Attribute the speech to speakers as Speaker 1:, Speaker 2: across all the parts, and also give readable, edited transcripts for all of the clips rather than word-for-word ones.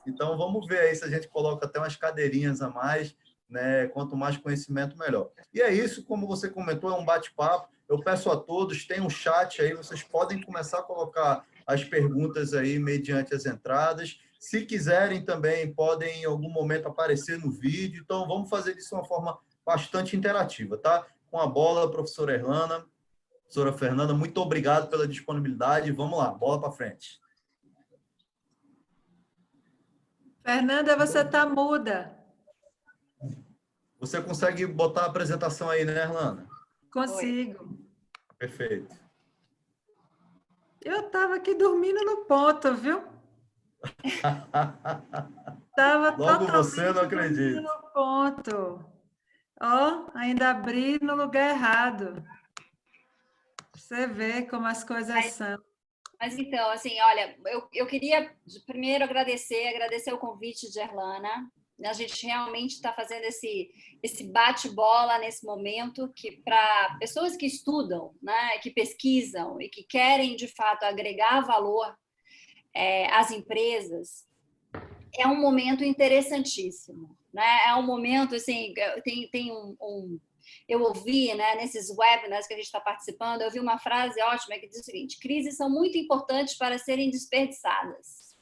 Speaker 1: Então, vamos ver aí se a gente coloca até umas cadeirinhas a mais, né? Quanto mais conhecimento, melhor. E é isso, como você comentou, é um bate-papo. Eu peço a todos, tem um chat aí, vocês podem começar a colocar as perguntas aí mediante as entradas. Se quiserem também, podem em algum momento aparecer no vídeo. Então, vamos fazer isso de uma forma bastante interativa, tá? Com a bola, professora Erlana, professora Fernanda, muito obrigado pela disponibilidade. Vamos lá, bola para frente.
Speaker 2: Fernanda, você está muda.
Speaker 1: Você consegue botar a apresentação aí, né, Erlana?
Speaker 2: Consigo.
Speaker 1: Oi. Perfeito.
Speaker 2: Eu estava aqui dormindo no ponto, viu? Estava
Speaker 1: Logo
Speaker 2: totalmente
Speaker 1: você não
Speaker 2: dormindo
Speaker 1: acredita.
Speaker 2: no ponto. Ó, ainda abri no lugar errado. Você vê como as coisas são.
Speaker 3: Mas então, assim, olha, eu queria primeiro agradecer o convite de Erlana. A gente realmente está fazendo esse bate-bola nesse momento que para pessoas que estudam, né, que pesquisam e que querem, de fato, agregar valor às empresas, é um momento interessantíssimo, né? É um momento, assim, tem eu ouvi, né, nesses webinars que a gente está participando, eu ouvi uma frase ótima que diz o seguinte: crises são muito importantes para serem desperdiçadas.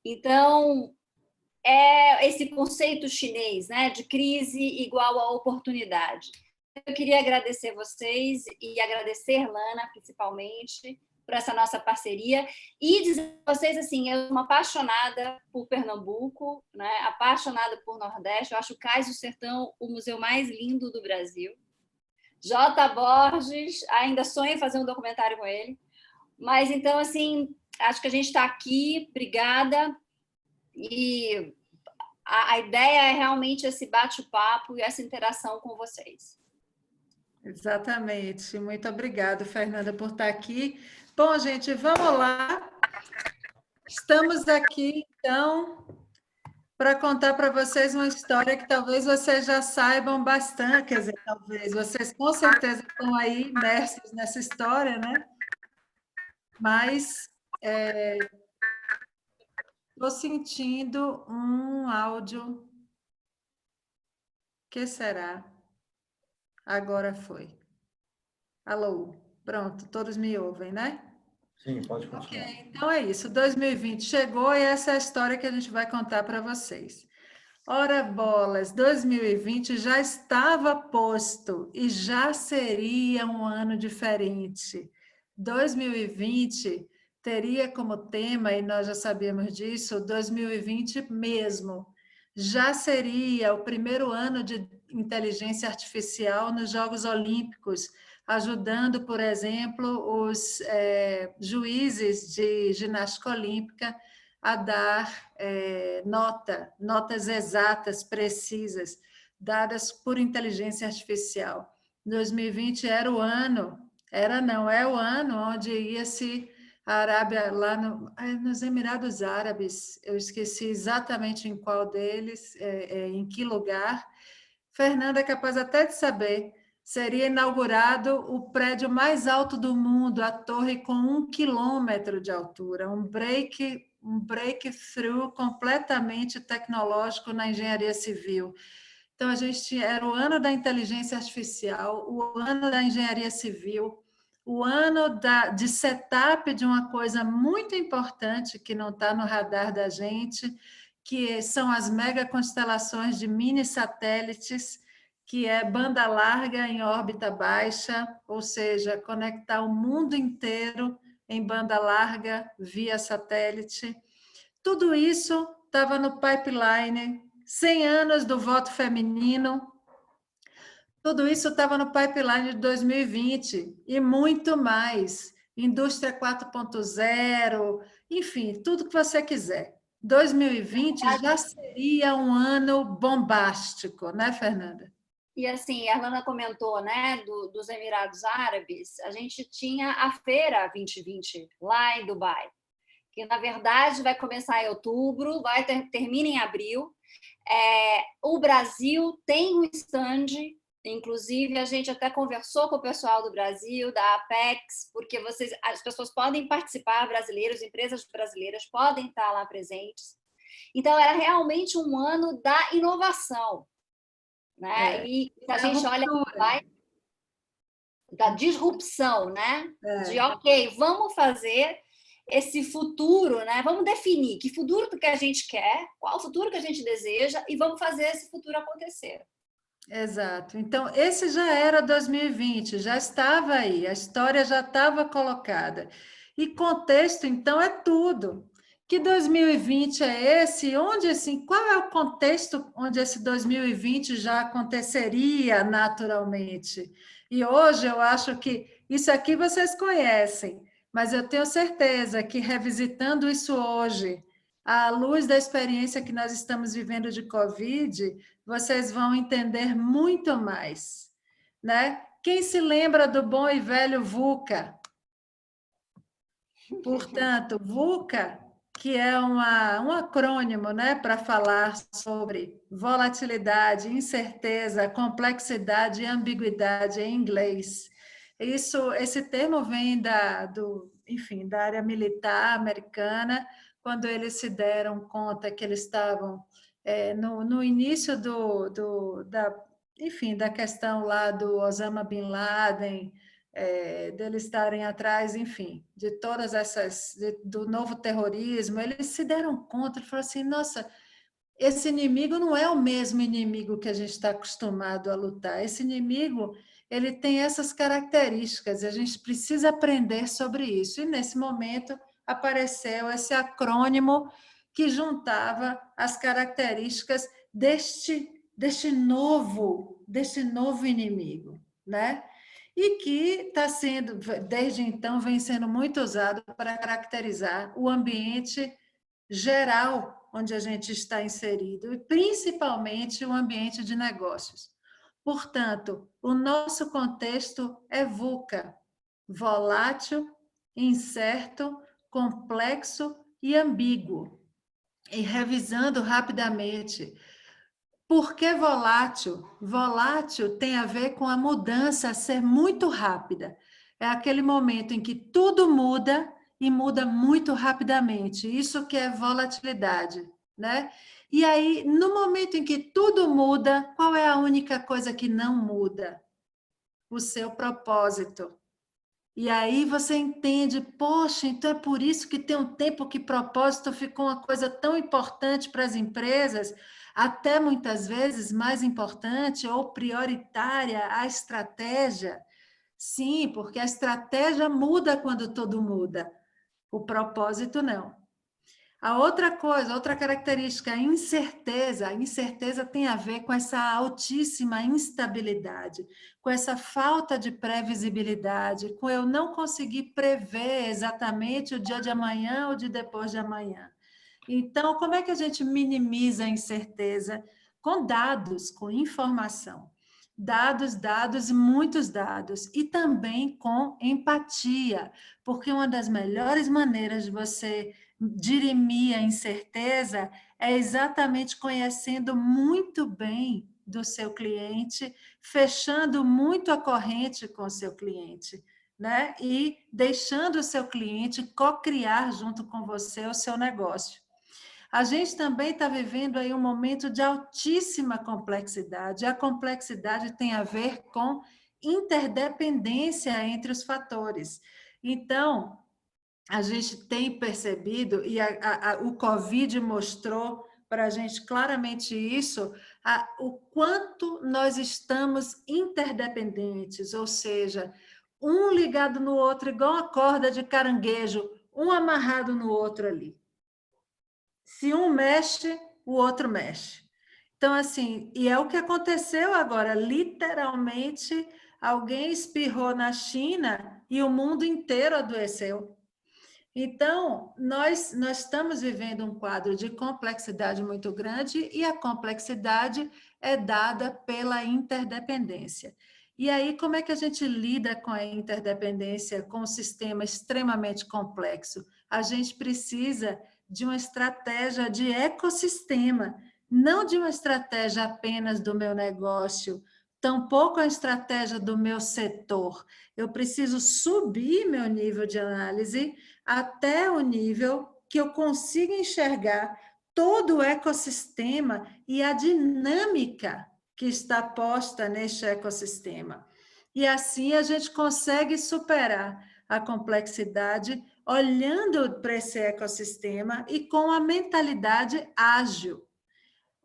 Speaker 3: Então, é esse conceito chinês, né, de crise igual a oportunidade. Eu queria agradecer vocês e agradecer Lana, principalmente, por essa nossa parceria e dizer para vocês, assim, eu sou uma apaixonada por Pernambuco, né, apaixonada por Nordeste, eu acho o Cais do Sertão o museu mais lindo do Brasil. J. Borges, ainda sonho em fazer um documentário com ele, mas então, assim, acho que a gente está aqui, obrigada, e a ideia é realmente esse bate-papo e essa interação com vocês.
Speaker 2: Exatamente. Muito obrigada, Fernanda, por estar aqui. Bom, gente, vamos lá. Estamos aqui, então, para contar para vocês uma história que talvez vocês já saibam bastante, quer dizer, talvez, vocês com certeza estão aí imersos nessa história, né? Mas estou sentindo um áudio. Que será? Agora foi. Alô, pronto, todos me ouvem, né?
Speaker 1: Sim, pode continuar.
Speaker 2: Ok, então é isso. 2020 chegou e essa é a história que a gente vai contar para vocês. Ora bolas, 2020 já estava posto e já seria um ano diferente. 2020 teria como tema, e nós já sabíamos disso, 2020 mesmo. Já seria o primeiro ano de inteligência artificial nos Jogos Olímpicos, ajudando, por exemplo, os juízes de ginástica olímpica a dar notas exatas, precisas, dadas por inteligência artificial. 2020 era o ano, é o ano onde ia-se a Arábia, lá nos Emirados Árabes, eu esqueci exatamente em qual deles, em que lugar. Fernanda é capaz até de saber. Seria inaugurado o prédio mais alto do mundo, a torre com 1 quilômetro de altura, um breakthrough completamente tecnológico na engenharia civil. Então, era o ano da inteligência artificial, o ano da engenharia civil, o ano de setup de uma coisa muito importante que não está no radar da gente, que são as megaconstelações de mini satélites, que é banda larga em órbita baixa, ou seja, conectar o mundo inteiro em banda larga via satélite. Tudo isso estava no pipeline, 100 anos do voto feminino, tudo isso estava no pipeline de 2020 e muito mais. Indústria 4.0, enfim, tudo que você quiser. 2020 já seria um ano bombástico, né, Fernanda?
Speaker 3: E assim, a Erlana comentou, né, dos Emirados Árabes, a gente tinha a Feira 2020 lá em Dubai, que na verdade vai começar em outubro, termina em abril. O Brasil tem um stand, inclusive a gente até conversou com o pessoal do Brasil, da Apex, porque as pessoas podem participar, brasileiros, empresas brasileiras podem estar lá presentes. Então, era realmente um ano da inovação, né? E a gente olha da disrupção, né? De, ok, vamos fazer esse futuro, né? Vamos definir que futuro que a gente quer, qual futuro que a gente deseja e vamos fazer esse futuro acontecer.
Speaker 2: Exato. Então, esse já era 2020, já estava aí, a história já estava colocada. E contexto, então, é tudo. Que 2020 é esse? Onde, assim, qual é o contexto onde esse 2020 já aconteceria naturalmente? E hoje eu acho que isso aqui vocês conhecem, mas eu tenho certeza que revisitando isso hoje, à luz da experiência que nós estamos vivendo de Covid, vocês vão entender muito mais, né? Quem se lembra do bom e velho VUCA? Portanto, VUCA, que é um acrônimo, né, para falar sobre volatilidade, incerteza, complexidade e ambiguidade em inglês. Esse termo vem enfim, da área militar americana, quando eles se deram conta que eles estavam no início enfim, da questão lá do Osama Bin Laden, deles estarem atrás, enfim, de todas do novo terrorismo, eles se deram conta e falaram assim, nossa, esse inimigo não é o mesmo inimigo que a gente está acostumado a lutar, esse inimigo, ele tem essas características, e a gente precisa aprender sobre isso, e nesse momento apareceu esse acrônimo que juntava as características deste novo inimigo, né? E que está sendo, desde então, vem sendo muito usado para caracterizar o ambiente geral onde a gente está inserido, e principalmente o ambiente de negócios. Portanto, o nosso contexto é VUCA, volátil, incerto, complexo e ambíguo. E revisando rapidamente, por que volátil? Volátil tem a ver com a mudança ser muito rápida. É aquele momento em que tudo muda e muda muito rapidamente. Isso que é volatilidade, né? E aí, no momento em que tudo muda, qual é a única coisa que não muda? O seu propósito. E aí você entende, poxa, então é por isso que tem um tempo que propósito ficou uma coisa tão importante para as empresas, até muitas vezes mais importante ou prioritária a estratégia. Sim, porque a estratégia muda quando tudo muda, o propósito não. A outra coisa, outra característica, a incerteza. A incerteza tem a ver com essa altíssima instabilidade, com essa falta de previsibilidade, com eu não conseguir prever exatamente o dia de amanhã ou de depois de amanhã. Então, como é que a gente minimiza a incerteza? Com dados, com informação. Dados, dados e muitos dados. E também com empatia, porque uma das melhores maneiras de você dirimir a incerteza é exatamente conhecendo muito bem do seu cliente, fechando muito a corrente com o seu cliente, né? E deixando o seu cliente co-criar junto com você o seu negócio. A gente também está vivendo aí um momento de altíssima complexidade. A complexidade tem a ver com interdependência entre os fatores. Então, a gente tem percebido, e o Covid mostrou para a gente claramente isso, o quanto nós estamos interdependentes, ou seja, um ligado no outro, igual a corda de caranguejo, um amarrado no outro ali. Se um mexe, o outro mexe. Então, assim, e é o que aconteceu agora, literalmente, alguém espirrou na China e o mundo inteiro adoeceu. Então, nós estamos vivendo um quadro de complexidade muito grande e a complexidade é dada pela interdependência. E aí, como é que a gente lida com a interdependência, com um sistema extremamente complexo? A gente precisa de uma estratégia de ecossistema, não de uma estratégia apenas do meu negócio, tampouco a estratégia do meu setor. Eu preciso subir meu nível de análise até o nível que eu consiga enxergar todo o ecossistema e a dinâmica que está posta neste ecossistema. E assim a gente consegue superar a complexidade olhando para esse ecossistema e com a mentalidade ágil.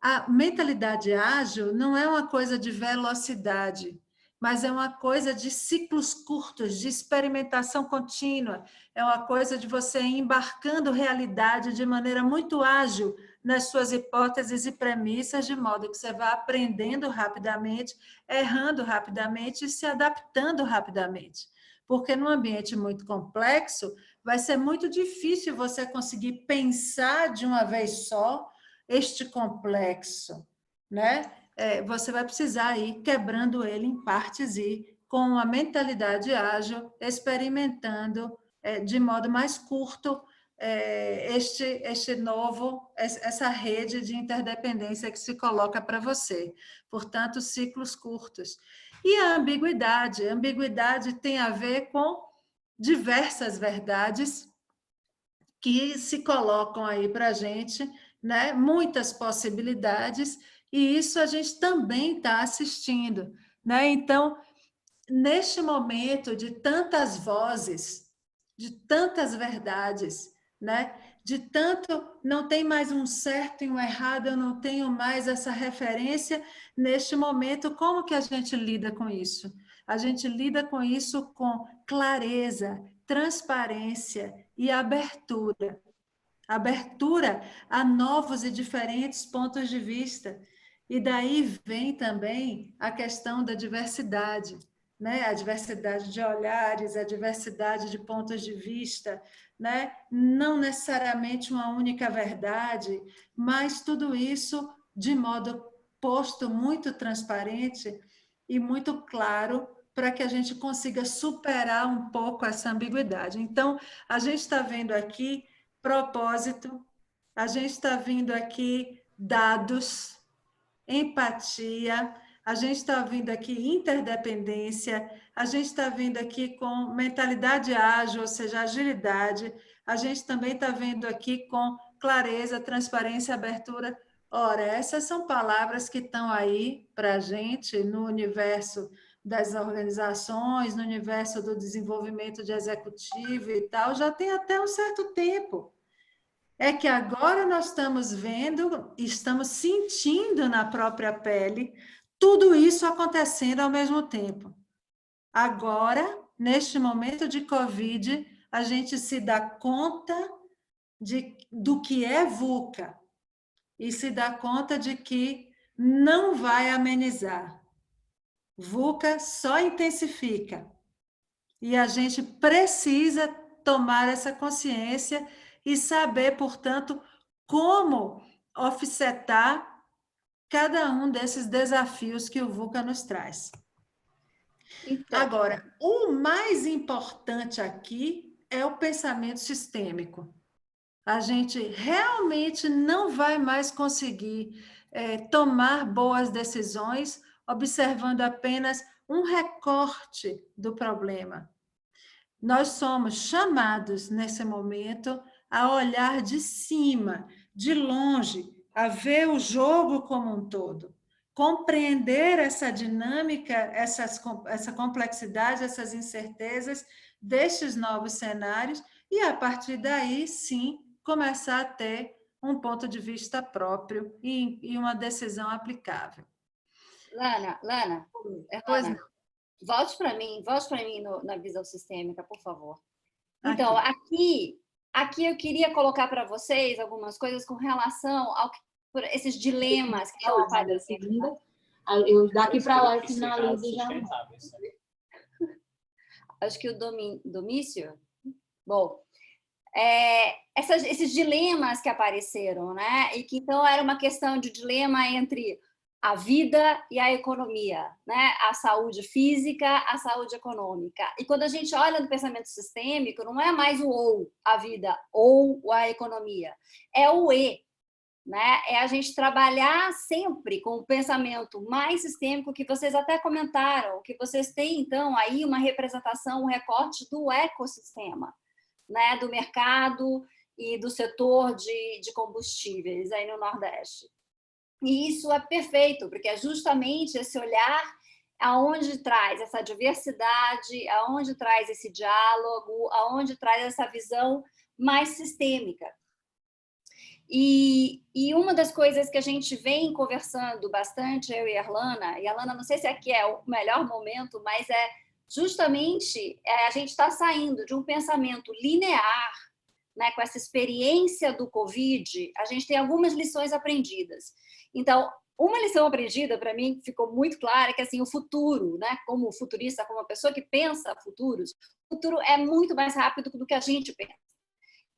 Speaker 2: A mentalidade ágil não é uma coisa de velocidade, mas é uma coisa de ciclos curtos, de experimentação contínua, é uma coisa de você ir embarcando realidade de maneira muito ágil nas suas hipóteses e premissas, de modo que você vai aprendendo rapidamente, errando rapidamente e se adaptando rapidamente. Porque num ambiente muito complexo, vai ser muito difícil você conseguir pensar de uma vez só este complexo, né? Você vai precisar ir quebrando ele em partes e com uma mentalidade ágil, experimentando de modo mais curto essa rede de interdependência que se coloca para você. Portanto, ciclos curtos. E a ambiguidade tem a ver com diversas verdades que se colocam aí para a gente, né? Muitas possibilidades, e isso a gente também está assistindo, né? Então, neste momento de tantas vozes, de tantas verdades, né? De tanto não tem mais um certo e um errado, eu não tenho mais essa referência neste momento, como que a gente lida com isso? A gente lida com isso com clareza, transparência e abertura. Abertura a novos e diferentes pontos de vista. E daí vem também a questão da diversidade, né? A diversidade de olhares, a diversidade de pontos de vista, né? Não necessariamente uma única verdade, mas tudo isso de modo posto muito transparente e muito claro para que a gente consiga superar um pouco essa ambiguidade. Então, a gente está vendo aqui propósito, a gente está vindo aqui dados, empatia, a gente está vindo aqui interdependência, a gente está vindo aqui com mentalidade ágil, ou seja, agilidade, a gente também está vendo aqui com clareza, transparência, abertura. Ora, essas são palavras que estão aí para a gente no universo das organizações, no universo do desenvolvimento de executivo e tal, já tem até um certo tempo. É que agora nós estamos vendo, estamos sentindo na própria pele tudo isso acontecendo ao mesmo tempo. Agora, neste momento de Covid, a gente se dá conta do que é VUCA e se dá conta de que não vai amenizar. VUCA só intensifica. E a gente precisa tomar essa consciência e saber, portanto, como offsetar cada um desses desafios que o VUCA nos traz. Então, agora, o mais importante aqui é o pensamento sistêmico. A gente realmente não vai mais conseguir tomar boas decisões observando apenas um recorte do problema. Nós somos chamados, nesse momento, a olhar de cima, de longe, a ver o jogo como um todo, compreender essa dinâmica, essa complexidade, essas incertezas destes novos cenários e, a partir daí, sim, começar a ter um ponto de vista próprio e uma decisão aplicável.
Speaker 3: Lana, volte para mim na visão sistêmica, por favor. Então, aqui eu queria colocar para vocês algumas coisas com relação a esses dilemas que estão aparecendo.
Speaker 4: Eu daqui para lá finalizo já.
Speaker 3: Acho que o Domício... Bom, esses dilemas que apareceram, né? E que então era uma questão de dilema entre a vida e a economia, né? A saúde física, a saúde econômica. E quando a gente olha no pensamento sistêmico, não é mais o ou, a vida, ou a economia. É o e, né? É a gente trabalhar sempre com o pensamento mais sistêmico, que vocês até comentaram, que vocês têm, então, aí uma representação, um recorte do ecossistema, né? Do mercado e do setor de combustíveis aí no Nordeste. E isso é perfeito, porque é justamente esse olhar aonde traz essa diversidade, aonde traz esse diálogo, aonde traz essa visão mais sistêmica. E uma das coisas que a gente vem conversando bastante, eu e a Erlana, não sei se aqui é o melhor momento, mas é justamente a gente está saindo de um pensamento linear, né, com essa experiência do Covid, a gente tem algumas lições aprendidas. Então, uma lição aprendida para mim ficou muito clara que assim o futuro, né, como futurista, como uma pessoa que pensa futuros, o futuro é muito mais rápido do que a gente pensa.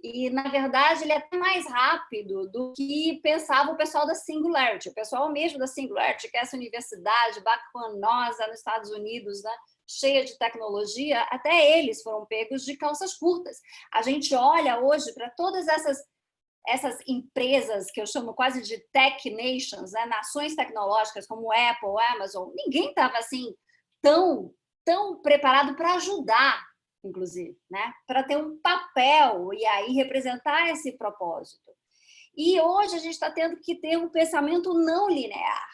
Speaker 3: E, na verdade, ele é até mais rápido do que pensava o pessoal da Singularity. O pessoal mesmo da Singularity, que é essa universidade bacanosa nos Estados Unidos, né, cheia de tecnologia, até eles foram pegos de calças curtas. A gente olha hoje para todas essas empresas que eu chamo quase de tech nations, né, nações tecnológicas como Apple, Amazon, ninguém estava assim tão preparado para ajudar, inclusive, né, para ter um papel e aí representar esse propósito. E hoje a gente está tendo que ter um pensamento não linear,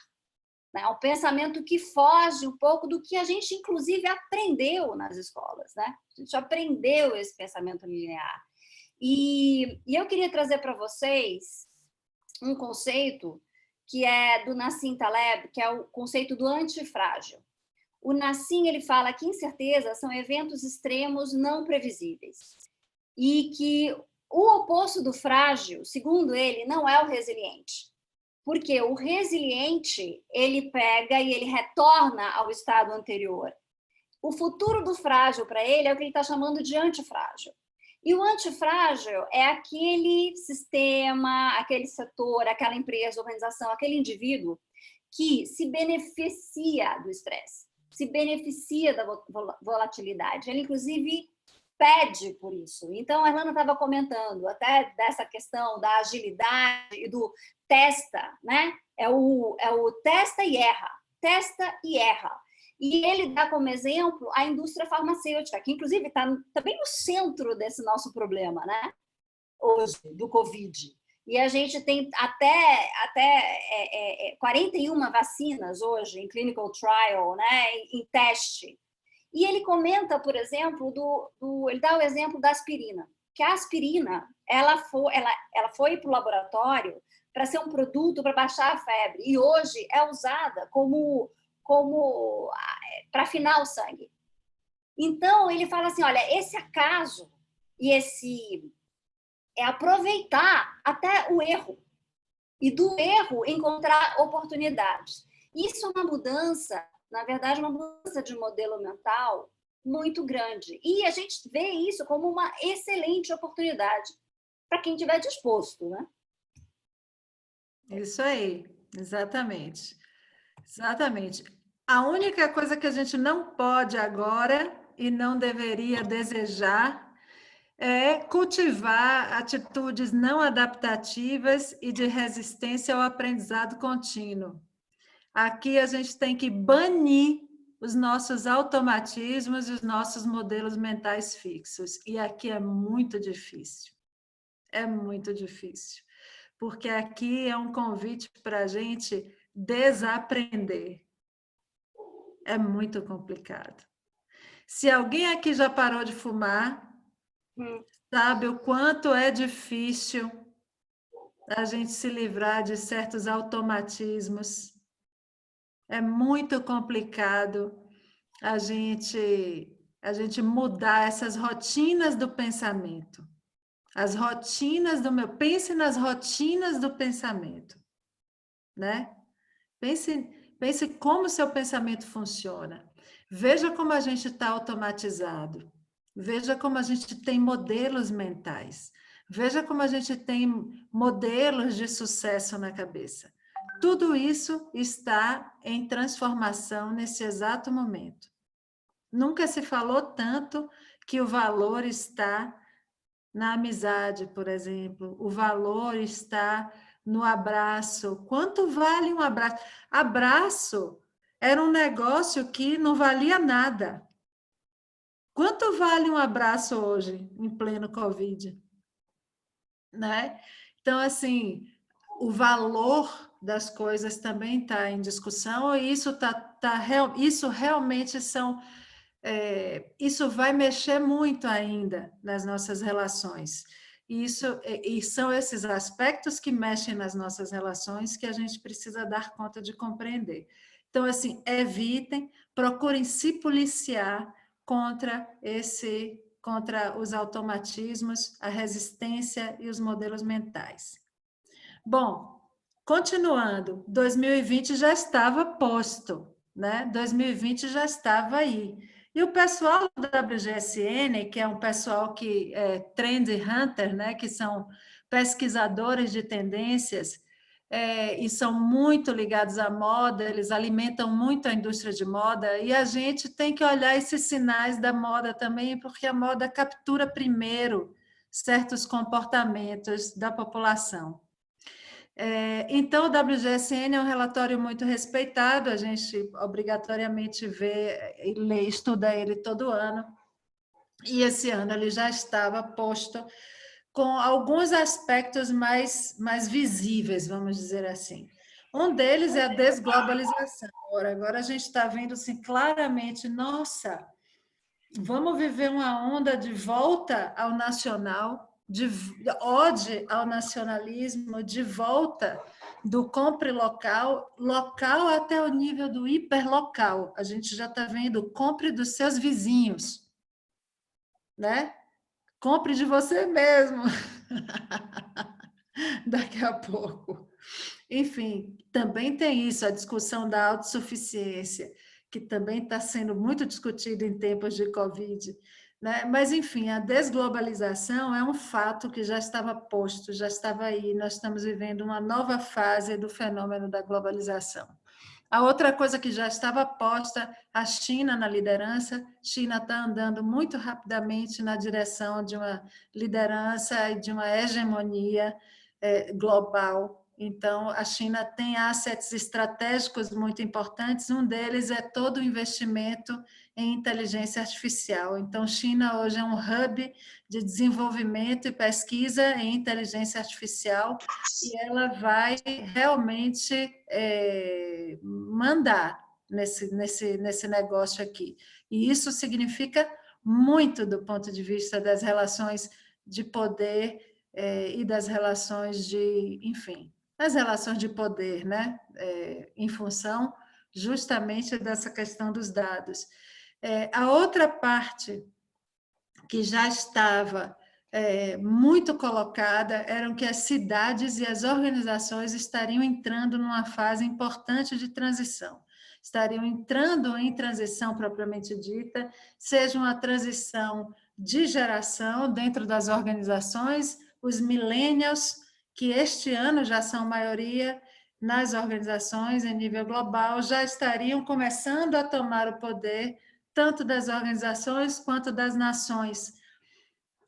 Speaker 3: né, um pensamento que foge um pouco do que a gente, inclusive, aprendeu nas escolas, né? A gente aprendeu esse pensamento linear. E eu queria trazer para vocês um conceito que é do Nassim Taleb, que é o conceito do antifrágil. O Nassim, ele fala que incerteza são eventos extremos não previsíveis e que o oposto do frágil, segundo ele, não é o resiliente. Porque o resiliente, ele pega e ele retorna ao estado anterior. O futuro do frágil para ele é o que ele está chamando de antifrágil. E o antifrágil é aquele sistema, aquele setor, aquela empresa, organização, aquele indivíduo que se beneficia do estresse, se beneficia da volatilidade. Ele, inclusive, pede por isso. Então, a Erlana estava comentando até dessa questão da agilidade e do testa, né? É o testa e erra. E ele dá como exemplo a indústria farmacêutica, que inclusive está bem no centro desse nosso problema, né? Hoje, do Covid. E a gente tem até 41 vacinas hoje em clinical trial, né? Em teste. E ele comenta, por exemplo, ele dá o exemplo da aspirina, que a aspirina ela foi para o laboratório para ser um produto para baixar a febre, e hoje é usada como para afinar o sangue. Então, ele fala assim, olha, esse acaso e esse é aproveitar até o erro, e do erro encontrar oportunidades. Isso é uma mudança, na verdade, uma mudança de modelo mental muito grande. E a gente vê isso como uma excelente oportunidade para quem estiver disposto, né?
Speaker 2: Isso aí, exatamente. Exatamente. A única coisa que a gente não pode agora e não deveria desejar é cultivar atitudes não adaptativas e de resistência ao aprendizado contínuo. Aqui a gente tem que banir os nossos automatismos e os nossos modelos mentais fixos. E aqui é muito difícil. É muito difícil. Porque aqui é um convite para a gente desaprender. É muito complicado. Se alguém aqui já parou de fumar, sabe o quanto é difícil a gente se livrar de certos automatismos. É muito complicado a gente mudar essas rotinas do pensamento. As rotinas do meu... Pense nas rotinas do pensamento, né? Pense como seu pensamento funciona. Veja como a gente está automatizado. Veja como a gente tem modelos mentais. Veja como a gente tem modelos de sucesso na cabeça. Tudo isso está em transformação nesse exato momento. Nunca se falou tanto que o valor está na amizade, por exemplo. O valor está no abraço. Quanto vale um abraço? Abraço era um negócio que não valia nada. Quanto vale um abraço hoje, em pleno Covid? né? Então, assim, o valor das coisas também está em discussão, e isso realmente isso vai mexer muito ainda nas nossas relações. E são esses aspectos que mexem nas nossas relações que a gente precisa dar conta de compreender. Então, assim, evitem, procurem se policiar contra os automatismos, a resistência e os modelos mentais. Bom, continuando, 2020 já estava posto, né? 2020 já estava aí. E o pessoal do WGSN, que é um pessoal que é trend hunter, né? Que são pesquisadores de tendências, e são muito ligados à moda, eles alimentam muito a indústria de moda, e a gente tem que olhar esses sinais da moda também, porque a moda captura primeiro certos comportamentos da população. Então, o WGSN é um relatório muito respeitado, a gente obrigatoriamente vê e lê, estuda ele todo ano, e esse ano ele já estava posto com alguns aspectos mais visíveis, vamos dizer assim. Um deles é a desglobalização. Agora a gente está vendo assim, claramente, nossa, vamos viver uma onda de volta ao nacional, de ode ao nacionalismo, de volta do compre local, local até o nível do hiperlocal. A gente já está vendo compre dos seus vizinhos, né? Compre de você mesmo. Daqui a pouco. Enfim, também tem isso, a discussão da autossuficiência, que também está sendo muito discutida em tempos de Covid, né? Mas, enfim, a desglobalização é um fato que já estava posto, já estava aí, nós estamos vivendo uma nova fase do fenômeno da globalização. A outra coisa que já estava posta, a China na liderança. China está andando muito rapidamente na direção de uma liderança e de uma hegemonia global. Então, a China tem assets estratégicos muito importantes, um deles é todo o investimento em inteligência artificial. Então, China hoje é um hub de desenvolvimento e pesquisa em inteligência artificial, e ela vai realmente mandar nesse negócio aqui. E isso significa muito do ponto de vista das relações de poder e das relações enfim, as relações de poder, né? Em função justamente dessa questão dos dados. A outra parte que já estava muito colocada eram que as cidades e as organizações estariam entrando numa fase importante de transição. Estariam entrando em transição propriamente dita, seja uma transição de geração dentro das organizações, os millennials, que este ano já são maioria nas organizações em nível global, já estariam começando a tomar o poder tanto das organizações quanto das nações.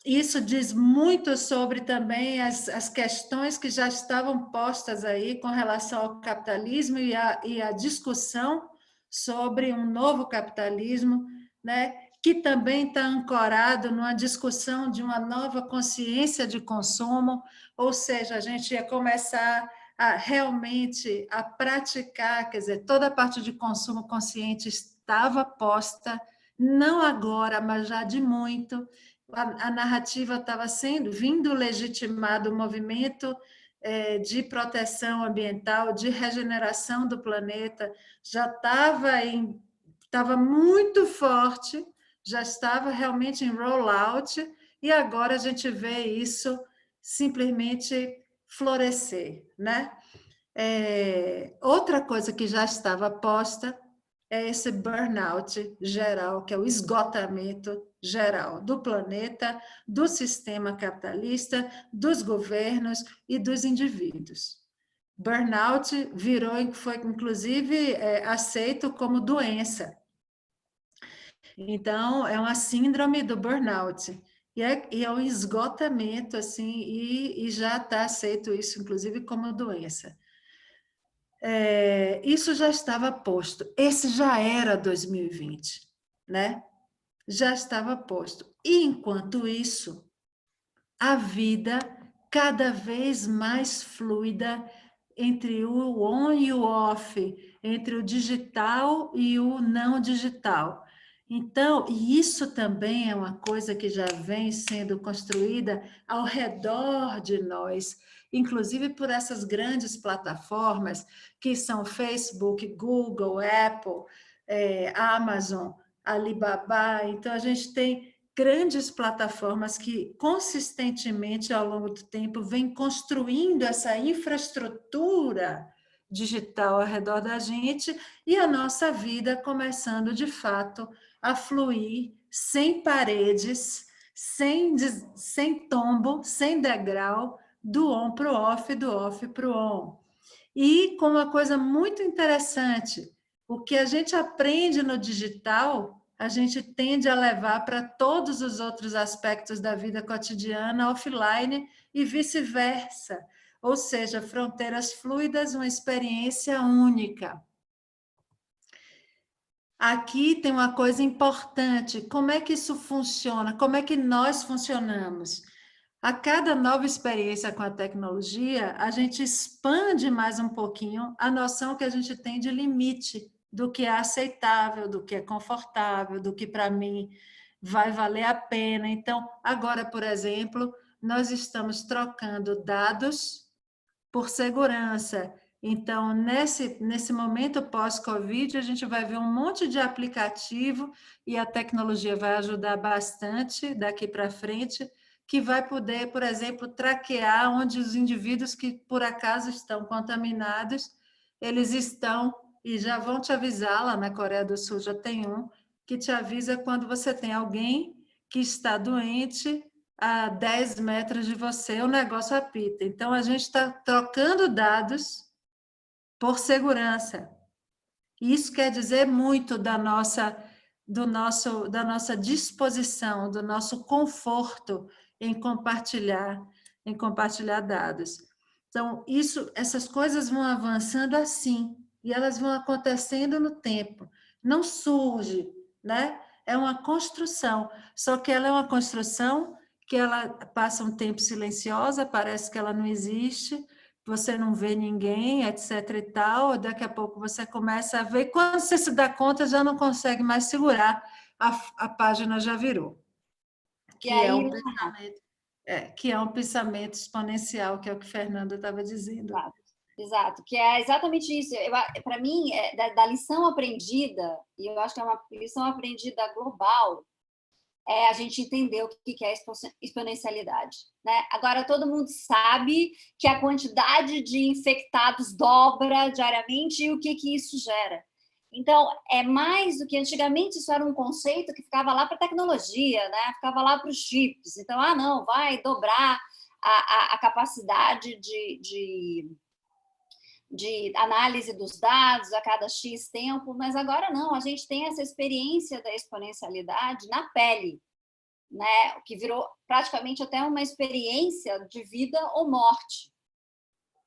Speaker 2: Isso diz muito sobre também as questões que já estavam postas aí com relação ao capitalismo e a discussão sobre um novo capitalismo, né, que também está ancorado numa discussão de uma nova consciência de consumo, ou seja, a gente ia começar realmente a praticar, quer dizer, toda a parte de consumo consciente estava posta, não agora, mas já de muito. A narrativa estava vindo legitimado o movimento de proteção ambiental, de regeneração do planeta, já estava muito forte, já estava realmente em rollout, e agora a gente vê isso simplesmente florescer, né? Outra coisa que já estava posta é esse burnout geral, que é o esgotamento geral do planeta, do sistema capitalista, dos governos e dos indivíduos. Burnout foi, inclusive, aceito como doença. Então, é uma síndrome do burnout. E é um esgotamento, assim, e já está aceito isso, inclusive, como doença. Isso já estava posto. Esse já era 2020, né? Já estava posto. E, enquanto isso, a vida cada vez mais fluida entre o on e o off, entre o digital e o não digital. Então, e isso também é uma coisa que já vem sendo construída ao redor de nós, inclusive por essas grandes plataformas que são Facebook, Google, Apple, Amazon, Alibaba. Então, a gente tem grandes plataformas que consistentemente ao longo do tempo vêm construindo essa infraestrutura digital ao redor da gente e a nossa vida começando de fato a fluir sem paredes, sem tombo, sem degrau, do on para o off, do off para o on. E com uma coisa muito interessante, o que a gente aprende no digital, a gente tende a levar para todos os outros aspectos da vida cotidiana offline e vice-versa. Ou seja, fronteiras fluidas, uma experiência única. Aqui tem uma coisa importante, como é que isso funciona? Como é que nós funcionamos? A cada nova experiência com a tecnologia, a gente expande mais um pouquinho a noção que a gente tem de limite, do que é aceitável, do que é confortável, do que para mim vai valer a pena. Então, agora, por exemplo, nós estamos trocando dados por segurança. Então, nesse momento pós-Covid, a gente vai ver um monte de aplicativo e a tecnologia vai ajudar bastante daqui para frente, que vai poder, por exemplo, traquear onde os indivíduos que por acaso estão contaminados, eles estão e já vão te avisar, lá na Coreia do Sul já tem um, que te avisa quando você tem alguém que está doente a 10 metros de você, o negócio apita. Então, a gente está trocando dados por segurança. Isso quer dizer muito da nossa disposição, do nosso conforto em compartilhar dados. Então, essas coisas vão avançando assim, e elas vão acontecendo no tempo. Não surge, né? É uma construção, só que ela é uma construção que ela passa um tempo silenciosa, parece que ela não existe, você não vê ninguém, etc e tal, daqui a pouco você começa a ver, quando você se dá conta, já não consegue mais segurar, a página já virou. Que é um pensamento, que é um pensamento exponencial, que é o que Fernanda estava dizendo.
Speaker 3: Exato, que é exatamente isso. Para mim, da lição aprendida, e eu acho que é uma lição aprendida global, a gente entender o que é exponencialidade, né? Agora, todo mundo sabe que a quantidade de infectados dobra diariamente e o que isso gera. Então, é mais do que antigamente, isso era um conceito que ficava lá para a tecnologia, né? Ficava lá para os chips. Então, não, vai dobrar a capacidade de análise dos dados a cada X tempo, mas agora não, a gente tem essa experiência da exponencialidade na pele, né? Que virou praticamente até uma experiência de vida ou morte,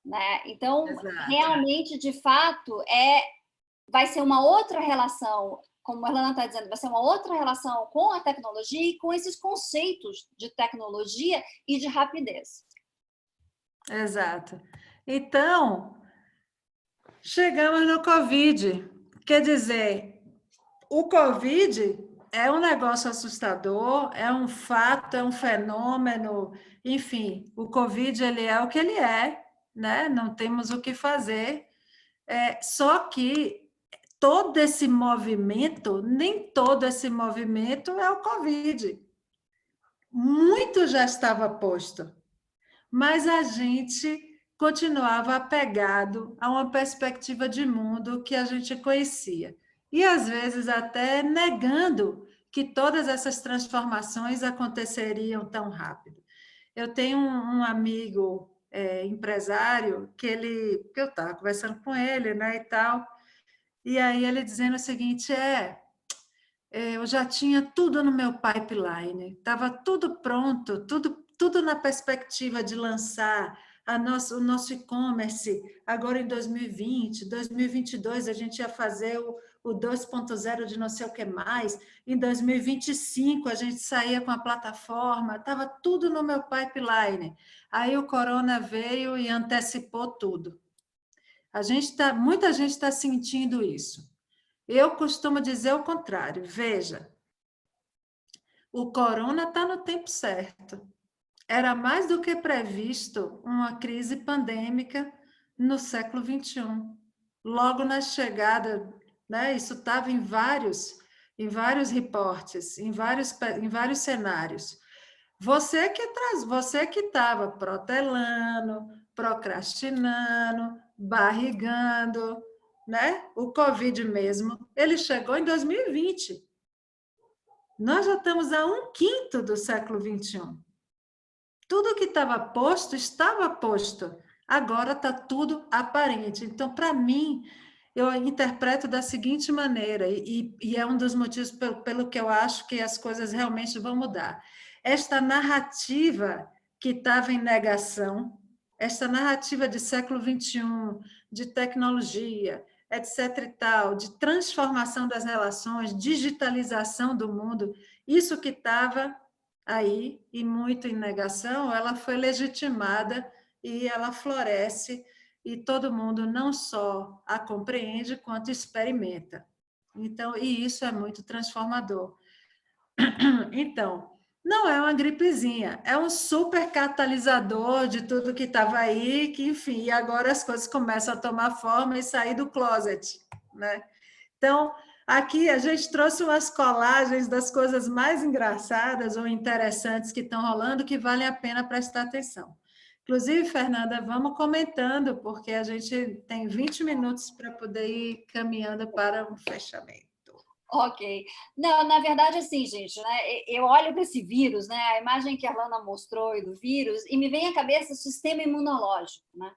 Speaker 3: né? Então, realmente, de fato, vai ser uma outra relação, como a Helena está dizendo, vai ser uma outra relação com a tecnologia e com esses conceitos de tecnologia e de rapidez.
Speaker 2: Exato. Então, chegamos no Covid. Quer dizer, o Covid é um negócio assustador, é um fato, é um fenômeno, enfim, o Covid ele é o que ele é, né? Não temos o que fazer. Só que todo esse movimento, nem todo esse movimento é o Covid. Muito já estava posto, mas a gente continuava apegado a uma perspectiva de mundo que a gente conhecia. E, às vezes, até negando que todas essas transformações aconteceriam tão rápido. Eu tenho um amigo empresário que eu estava conversando com ele, né, e tal, e aí ele dizendo o seguinte, eu já tinha tudo no meu pipeline, estava tudo pronto, tudo na perspectiva de lançar o nosso e-commerce, agora em 2020, 2022, a gente ia fazer o 2.0 de não sei o que mais, em 2025 a gente saía com a plataforma, estava tudo no meu pipeline. Aí o corona veio e antecipou tudo. Muita gente está sentindo isso. Eu costumo dizer o contrário. Veja, o corona está no tempo certo. Era mais do que previsto uma crise pandêmica no século XXI. Logo na chegada, né, isso estava em vários reportes, em vários cenários. Você que estava protelando, procrastinando, barrigando, né? O Covid mesmo, ele chegou em 2020. Nós já estamos a 1/5 do século XXI. Tudo que estava posto. Agora está tudo aparente. Então, para mim, eu interpreto da seguinte maneira, e é um dos motivos pelo que eu acho que as coisas realmente vão mudar. Esta narrativa que estava em negação, esta narrativa de século XXI, de tecnologia, etc. e tal, de transformação das relações, digitalização do mundo, isso que estava aí, e muito em negação, ela foi legitimada e ela floresce, e todo mundo não só a compreende, quanto experimenta. Então, e isso é muito transformador. Então, não é uma gripezinha, é um super catalisador de tudo que estava aí, que, enfim, e agora as coisas começam a tomar forma e sair do closet, né? Então, aqui a gente trouxe umas colagens das coisas mais engraçadas ou interessantes que estão rolando, que valem a pena prestar atenção. Inclusive, Fernanda, vamos comentando, porque a gente tem 20 minutos para poder ir caminhando para um fechamento.
Speaker 3: Ok. Não, na verdade, assim, gente, né, eu olho para esse vírus, né, a imagem que a Lana mostrou do vírus, e me vem à cabeça o sistema imunológico, né?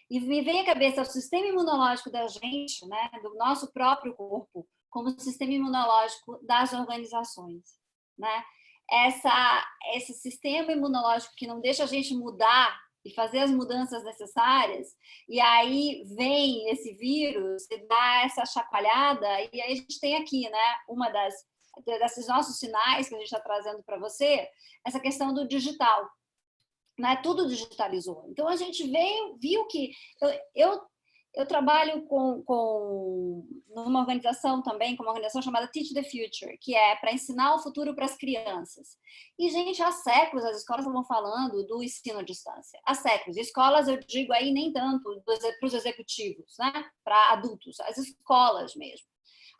Speaker 3: E me vem à cabeça o sistema imunológico da gente, né, do nosso próprio corpo, como o sistema imunológico das organizações, né? Esse sistema imunológico que não deixa a gente mudar e fazer as mudanças necessárias, e aí vem esse vírus e dá essa chacoalhada, e aí a gente tem aqui, né, uma desses nossos sinais que a gente está trazendo para você, essa questão do digital. Né? Tudo digitalizou. Então, a gente viu que... Eu trabalho numa organização também, com uma organização chamada Teach the Future, que é para ensinar o futuro para as crianças. E, gente, há séculos as escolas estavam falando do ensino à distância. Há séculos. Escolas, eu digo aí, nem tanto para os executivos, né? Para adultos, as escolas mesmo.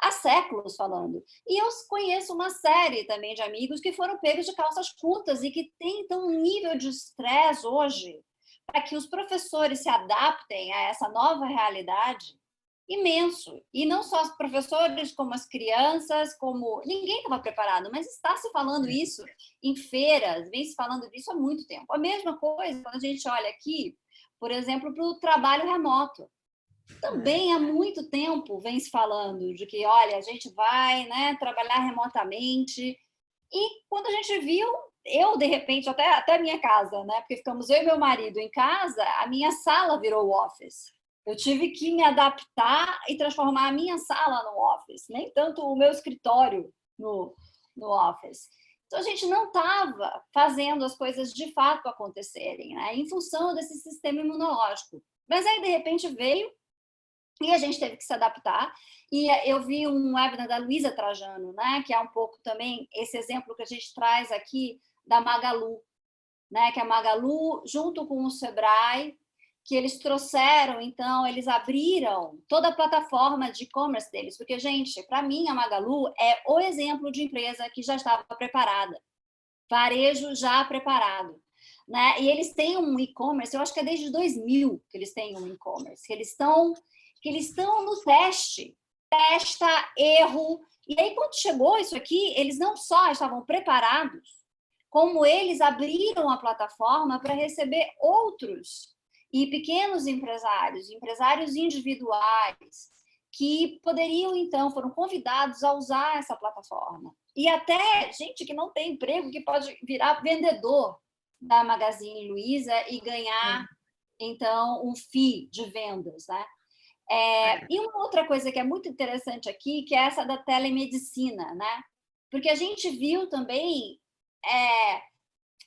Speaker 3: Há séculos falando. E eu conheço uma série também de amigos que foram pegos de calças curtas e que tentam um nível de estresse hoje para que os professores se adaptem a essa nova realidade imenso. E não só os professores, como as crianças, como... Ninguém estava preparado, mas está se falando isso em feiras, vem se falando disso há muito tempo. A mesma coisa quando a gente olha aqui, por exemplo, para o trabalho remoto. Também há muito tempo vem se falando de que, olha, a gente vai, né, trabalhar remotamente. E quando a gente viu, eu, de repente, até a minha casa, né, porque ficamos eu e meu marido em casa, a minha sala virou o office. Eu tive que me adaptar e transformar a minha sala no office, nem tanto o meu escritório no office. Então, a gente não estava fazendo as coisas de fato acontecerem, né, em função desse sistema imunológico. Mas aí, de repente, veio e a gente teve que se adaptar. E eu vi um webinar da Luísa Trajano, né, que é um pouco também esse exemplo que a gente traz aqui da Magalu, né, que a Magalu, junto com o Sebrae, que eles trouxeram, então, eles abriram toda a plataforma de e-commerce deles. Porque, gente, para mim, a Magalu é o exemplo de empresa que já estava preparada. Varejo já preparado. Né? E eles têm um e-commerce, eu acho que é desde 2000 que eles têm um e-commerce, que eles estão no teste, testa, erro. E aí, quando chegou isso aqui, eles não só estavam preparados, como eles abriram a plataforma para receber outros e pequenos empresários individuais, que poderiam, então, foram convidados a usar essa plataforma. E até gente que não tem emprego, que pode virar vendedor da Magazine Luiza e ganhar então, um fee de vendas, né? E uma outra coisa que é muito interessante aqui, que é essa da telemedicina, né? Porque a gente viu também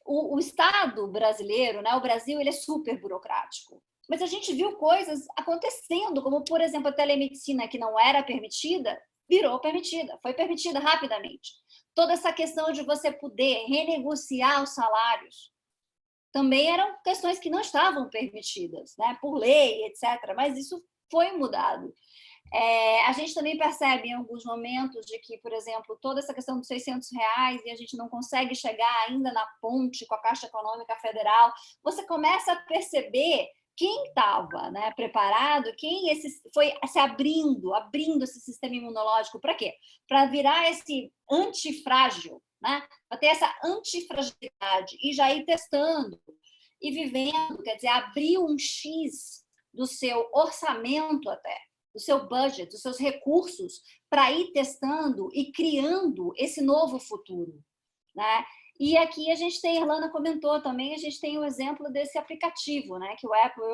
Speaker 3: o Estado brasileiro, né? O Brasil, ele é super burocrático. Mas a gente viu coisas acontecendo, como, por exemplo, a telemedicina, que não era permitida, virou permitida, foi permitida rapidamente. Toda essa questão de você poder renegociar os salários também eram questões que não estavam permitidas, né? Por lei, etc. Mas isso foi mudado. A gente também percebe em alguns momentos de que, por exemplo, toda essa questão dos R$600 e a gente não consegue chegar ainda na ponte com a Caixa Econômica Federal, você começa a perceber quem estava, né, preparado, quem foi se abrindo esse sistema imunológico. Para quê? Para virar esse antifrágil, né? Para ter essa antifragilidade e já ir testando e vivendo, quer dizer, abrir um X do seu orçamento até, do seu budget, dos seus recursos, para ir testando e criando esse novo futuro, né? E aqui a gente tem, a Irlanda comentou também, a gente tem o exemplo desse aplicativo, né, que o Apple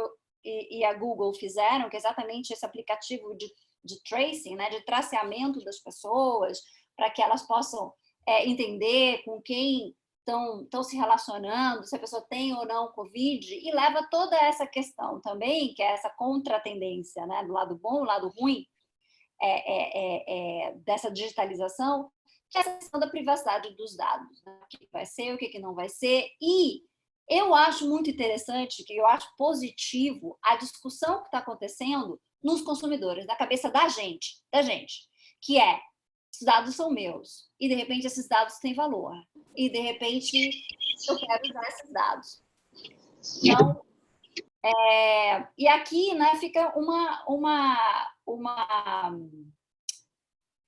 Speaker 3: e a Google fizeram, que é exatamente esse aplicativo de tracing, né, de traceamento das pessoas, para que elas possam entender com quem estão se relacionando, se a pessoa tem ou não Covid, e leva toda essa questão também, que é essa contratendência, né, do lado bom, do lado ruim dessa digitalização, que é a questão da privacidade dos dados, né? O que vai ser, o que não vai ser. E eu acho muito interessante, que eu acho positivo a discussão que está acontecendo nos consumidores, na cabeça da gente, que esses dados são meus, e de repente esses dados têm valor, e de repente eu quero usar esses dados. Então, e aqui, né, fica uma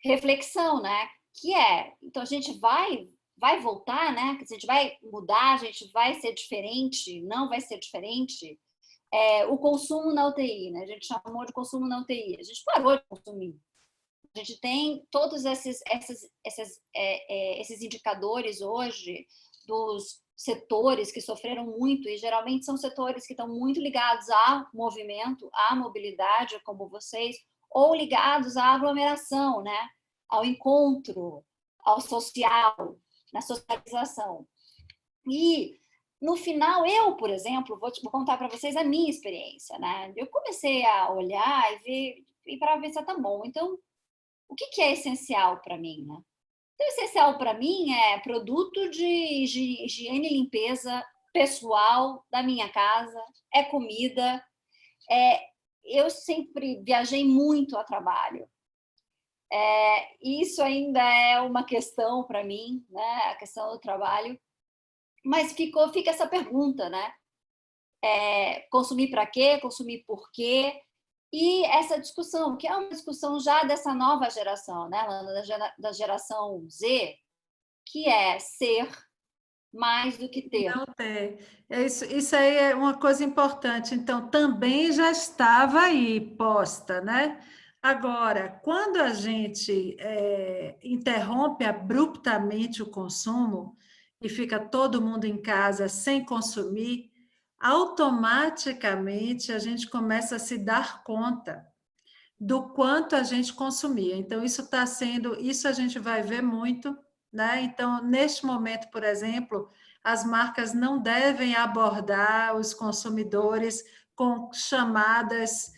Speaker 3: reflexão, né? Que então a gente vai voltar, né? A gente vai mudar, a gente vai ser diferente, não vai ser diferente. O consumo na UTI, né? A gente chamou de consumo na UTI, a gente parou de consumir. A gente tem todos esses indicadores hoje dos setores que sofreram muito, e geralmente são setores que estão muito ligados ao movimento, à mobilidade, como vocês, ou ligados à aglomeração, né? Ao encontro, ao social, na socialização. E, no final, eu, por exemplo, vou contar para vocês a minha experiência, né? Eu comecei a olhar e ver, e para ver se tá bom. Então, o que é essencial para mim, né? Então, essencial para mim é produto de higiene e limpeza pessoal da minha casa, é comida. Eu sempre viajei muito a trabalho. Isso ainda é uma questão para mim, né? A questão do trabalho. Mas fica essa pergunta, né? Consumir para quê? Consumir por quê? E essa discussão, que é uma discussão já dessa nova geração, né? Da geração Z, que é ser mais do que ter.
Speaker 2: Não ter. Isso aí é uma coisa importante. Então, também já estava aí posta, né? Agora, quando a gente interrompe abruptamente o consumo e fica todo mundo em casa sem consumir, automaticamente a gente começa a se dar conta do quanto a gente consumia. Então, isso a gente vai ver muito, né? Então, neste momento, por exemplo, as marcas não devem abordar os consumidores com chamadas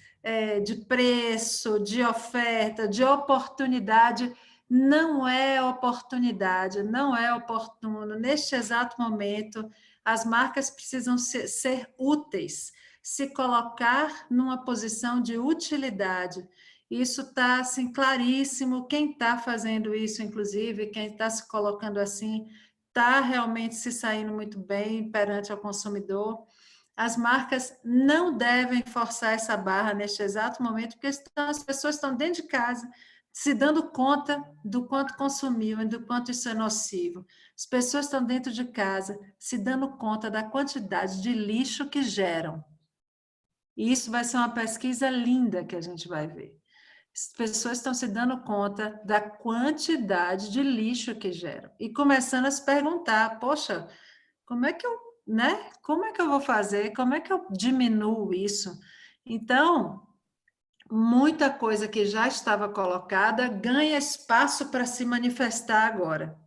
Speaker 2: de preço, de oferta, de oportunidade. Não é oportunidade, não é oportuno. Neste exato momento, as marcas precisam ser úteis, se colocar numa posição de utilidade. Isso está assim, claríssimo. Quem está fazendo isso, inclusive, quem está se colocando assim, está realmente se saindo muito bem perante o consumidor. As marcas não devem forçar essa barra neste exato momento, porque as pessoas estão dentro de casa, se dando conta do quanto consumiu e do quanto isso é nocivo. As pessoas estão dentro de casa, se dando conta da quantidade de lixo que geram. E isso vai ser uma pesquisa linda que a gente vai ver. As pessoas estão se dando conta da quantidade de lixo que geram e começando a se perguntar, poxa, como é que eu né? Como é que eu vou fazer? Como é que eu diminuo isso? Então, muita coisa que já estava colocada ganha espaço para se manifestar agora,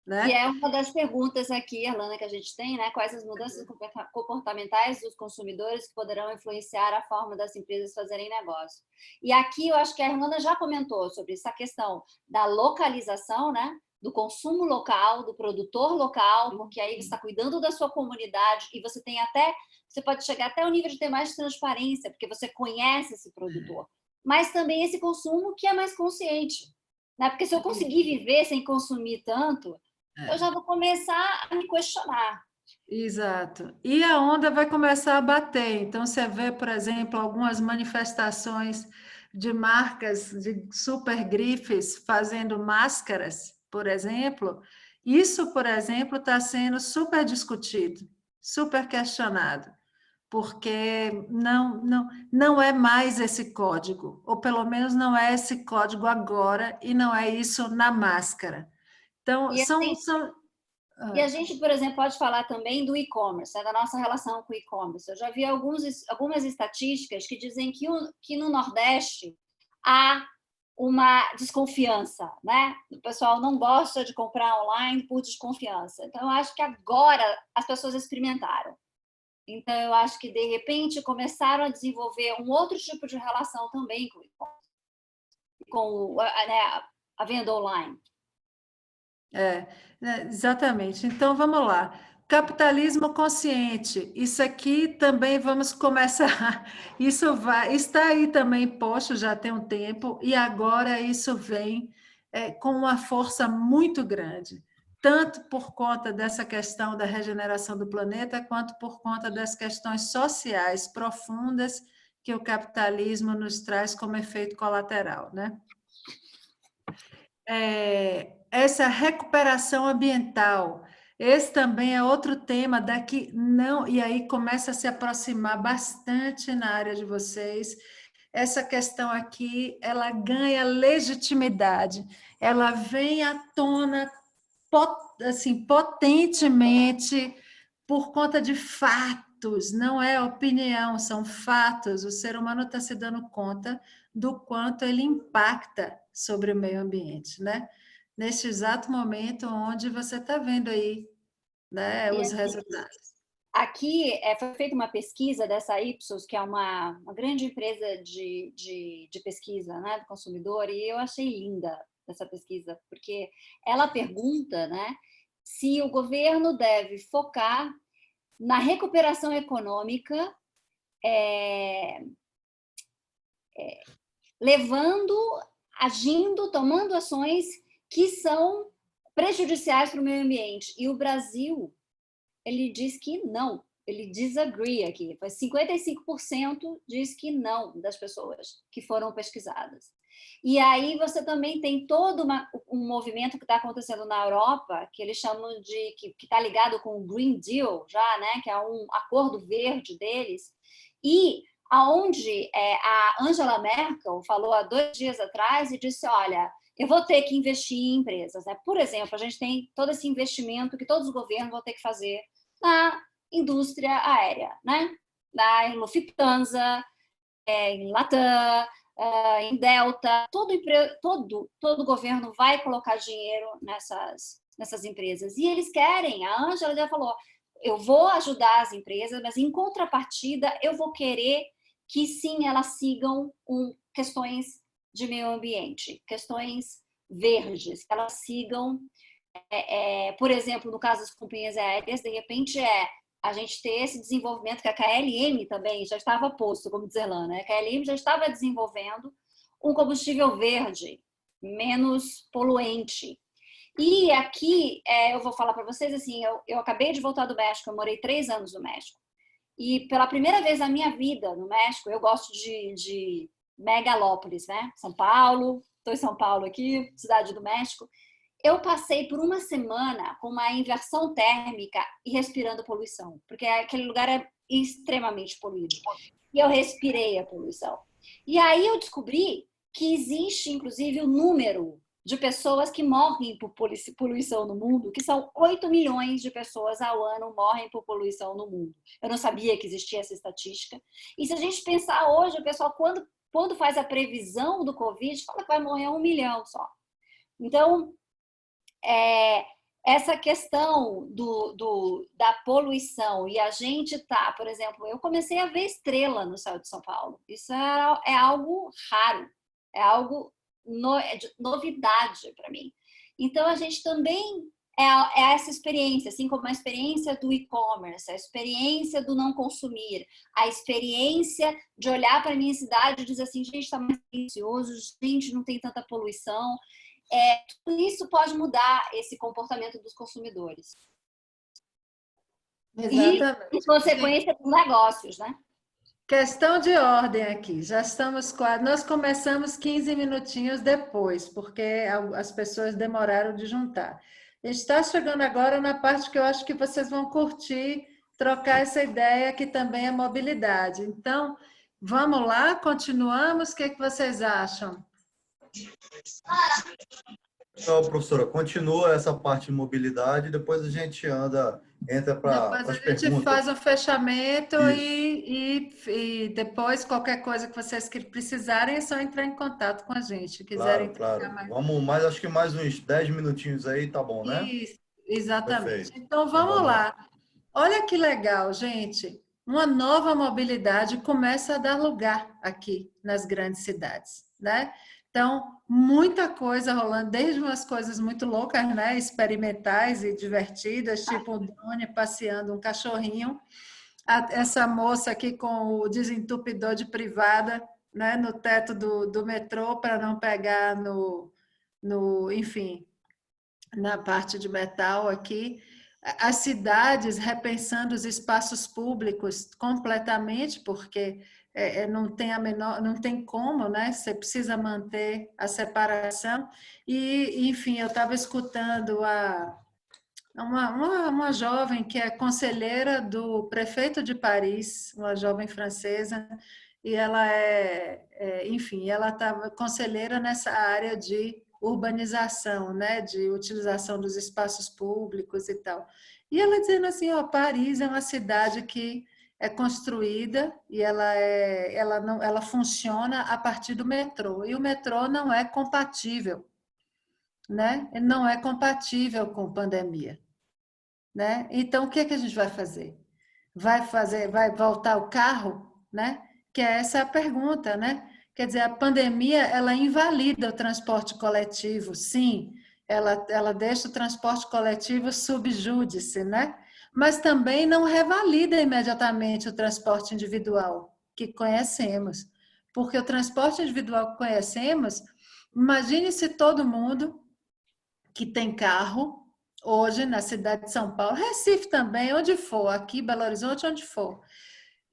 Speaker 3: E
Speaker 2: né?
Speaker 3: é uma das perguntas aqui, Erlana, que a gente tem, né? Quais as mudanças comportamentais dos consumidores que poderão influenciar a forma das empresas fazerem negócio? E aqui eu acho que a Erlana já comentou sobre essa questão da localização, né? Do consumo local, do produtor local, porque aí você está cuidando da sua comunidade e você tem até, você pode chegar até o nível de ter mais transparência, porque você conhece esse produtor. Mas também esse consumo que é mais consciente, né? Porque se eu conseguir viver sem consumir tanto, eu já vou começar a me questionar.
Speaker 2: Exato. E a onda vai começar a bater. Então, você vê, por exemplo, algumas manifestações de marcas de super grifes fazendo máscaras, por exemplo. Isso, por exemplo, está sendo super discutido, super questionado, porque não é mais esse código, ou pelo menos não é esse código agora, e não é isso na máscara. Então,
Speaker 3: E a gente, e a gente, por exemplo, pode falar também do e-commerce, né, da nossa relação com o e-commerce. Eu já vi algumas estatísticas que dizem que no Nordeste há uma desconfiança, né? O pessoal não gosta de comprar online por desconfiança. Então, eu acho que agora as pessoas experimentaram. Então, eu acho que, de repente, começaram a desenvolver um outro tipo de relação também com o e-commerce, com né, a venda online.
Speaker 2: Exatamente. Então, vamos lá. Capitalismo consciente. Isso aqui também vamos começar. Isso está aí também posto já tem um tempo, e agora isso vem com uma força muito grande, tanto por conta dessa questão da regeneração do planeta, quanto por conta das questões sociais profundas que o capitalismo nos traz como efeito colateral, né? Essa recuperação ambiental. Esse também é outro tema daqui não, e aí começa a se aproximar bastante na área de vocês. Essa questão aqui, ela ganha legitimidade, ela vem à tona assim, potentemente por conta de fatos, não é opinião, são fatos. O ser humano está se dando conta do quanto ele impacta sobre o meio ambiente, né? Neste exato momento onde você está vendo aí, né,
Speaker 3: E
Speaker 2: os resultados.
Speaker 3: aqui foi feita uma pesquisa dessa Ipsos, que é uma grande empresa de pesquisa, né, do consumidor, e eu achei linda essa pesquisa, porque ela pergunta, né, se o governo deve focar na recuperação econômica, levando, agindo, tomando ações que são prejudiciais para o meio ambiente. E o Brasil, ele diz que não, ele disagree aqui. 55% diz que não das pessoas que foram pesquisadas. E aí você também tem todo um movimento que está acontecendo na Europa, que eles chamam de, que está ligado com o Green Deal já, né, que é um acordo verde deles, e aonde a Angela Merkel falou há 2 dias atrás e disse, olha, eu vou ter que investir em empresas, né? Por exemplo, a gente tem todo esse investimento que todos os governos vão ter que fazer na indústria aérea, né? Na Lufthansa, em Latam, em Delta, todo governo vai colocar dinheiro nessas empresas. E eles querem, a Ângela já falou, eu vou ajudar as empresas, mas em contrapartida eu vou querer que sim, elas sigam questões de meio ambiente, questões verdes, que elas sigam, por exemplo, no caso das companhias aéreas, de repente a gente ter esse desenvolvimento que a KLM também já estava posto, como diz Erlana, né? A KLM já estava desenvolvendo um combustível verde, menos poluente. E aqui, eu vou falar para vocês, assim, eu acabei de voltar do México, eu morei 3 anos no México. E pela primeira vez na minha vida no México, eu gosto de megalópolis, né? São Paulo, estou em São Paulo aqui, cidade do México. Eu passei por uma semana com uma inversão térmica e respirando poluição, porque aquele lugar é extremamente poluído. E eu respirei a poluição. E aí eu descobri que existe, inclusive, o número de pessoas que morrem por poluição no mundo, que são 8 milhões de pessoas ao ano morrem por poluição no mundo. Eu não sabia que existia essa estatística. E se a gente pensar hoje, o pessoal, quando faz a previsão do Covid, fala que vai morrer 1 milhão só. Então, essa questão da poluição, e a gente tá, por exemplo, eu comecei a ver estrela no céu de São Paulo. Isso é algo raro, é algo novidade para mim. Então, a gente também é essa experiência, assim como a experiência do e-commerce, a experiência do não consumir, a experiência de olhar para a minha cidade e dizer assim, gente, está mais silencioso, gente, não tem tanta poluição. Tudo isso pode mudar esse comportamento dos consumidores.
Speaker 2: Exatamente.
Speaker 3: E, em consequência, dos negócios, né?
Speaker 2: Questão de ordem aqui, já estamos quase. Nós começamos 15 minutinhos depois, porque as pessoas demoraram de juntar. A gente está chegando agora na parte que eu acho que vocês vão curtir, trocar essa ideia que também é mobilidade. Então, vamos lá, continuamos. O que vocês acham?
Speaker 1: Então, professora, continua essa parte de mobilidade, depois a gente entra para as
Speaker 2: Depois a
Speaker 1: perguntas.
Speaker 2: gente faz o fechamento
Speaker 1: Isso.
Speaker 2: e depois qualquer coisa que vocês precisarem é só entrar em contato com a gente. Quiserem trocar
Speaker 1: Claro.
Speaker 2: mais.
Speaker 1: Vamos, acho que mais uns 10 minutinhos aí, tá bom, né?
Speaker 2: Isso, exatamente.
Speaker 1: Perfeito.
Speaker 2: Então vamos lá. Olha que legal, gente. Uma nova mobilidade começa a dar lugar aqui nas grandes cidades, né? Então, muita coisa rolando, desde umas coisas muito loucas, né? Experimentais e divertidas, tipo um drone passeando um cachorrinho. Essa moça aqui com o desentupidor de privada, né? No teto do metrô para não pegar enfim, na parte de metal aqui. As cidades repensando os espaços públicos completamente, porque não tem como, né? Você precisa manter a separação. E, enfim, eu estava escutando uma jovem que é conselheira do prefeito de Paris, uma jovem francesa, e ela enfim, ela estava conselheira nessa área de urbanização, né, de utilização dos espaços públicos e tal. E ela dizendo assim, ó, Paris é uma cidade que é construída e ela funciona a partir do metrô, e o metrô não é compatível, né? Ele não é compatível com pandemia, né? Então, o que é que a gente vai fazer? Vai voltar o carro, né? Que essa é a pergunta, né? Quer dizer, a pandemia, ela invalida o transporte coletivo, sim, ela deixa o transporte coletivo subjúdice, né? Mas também não revalida imediatamente o transporte individual que conhecemos, porque o transporte individual que conhecemos, imagine se todo mundo que tem carro, hoje na cidade de São Paulo, Recife também, onde for, aqui, Belo Horizonte, onde for,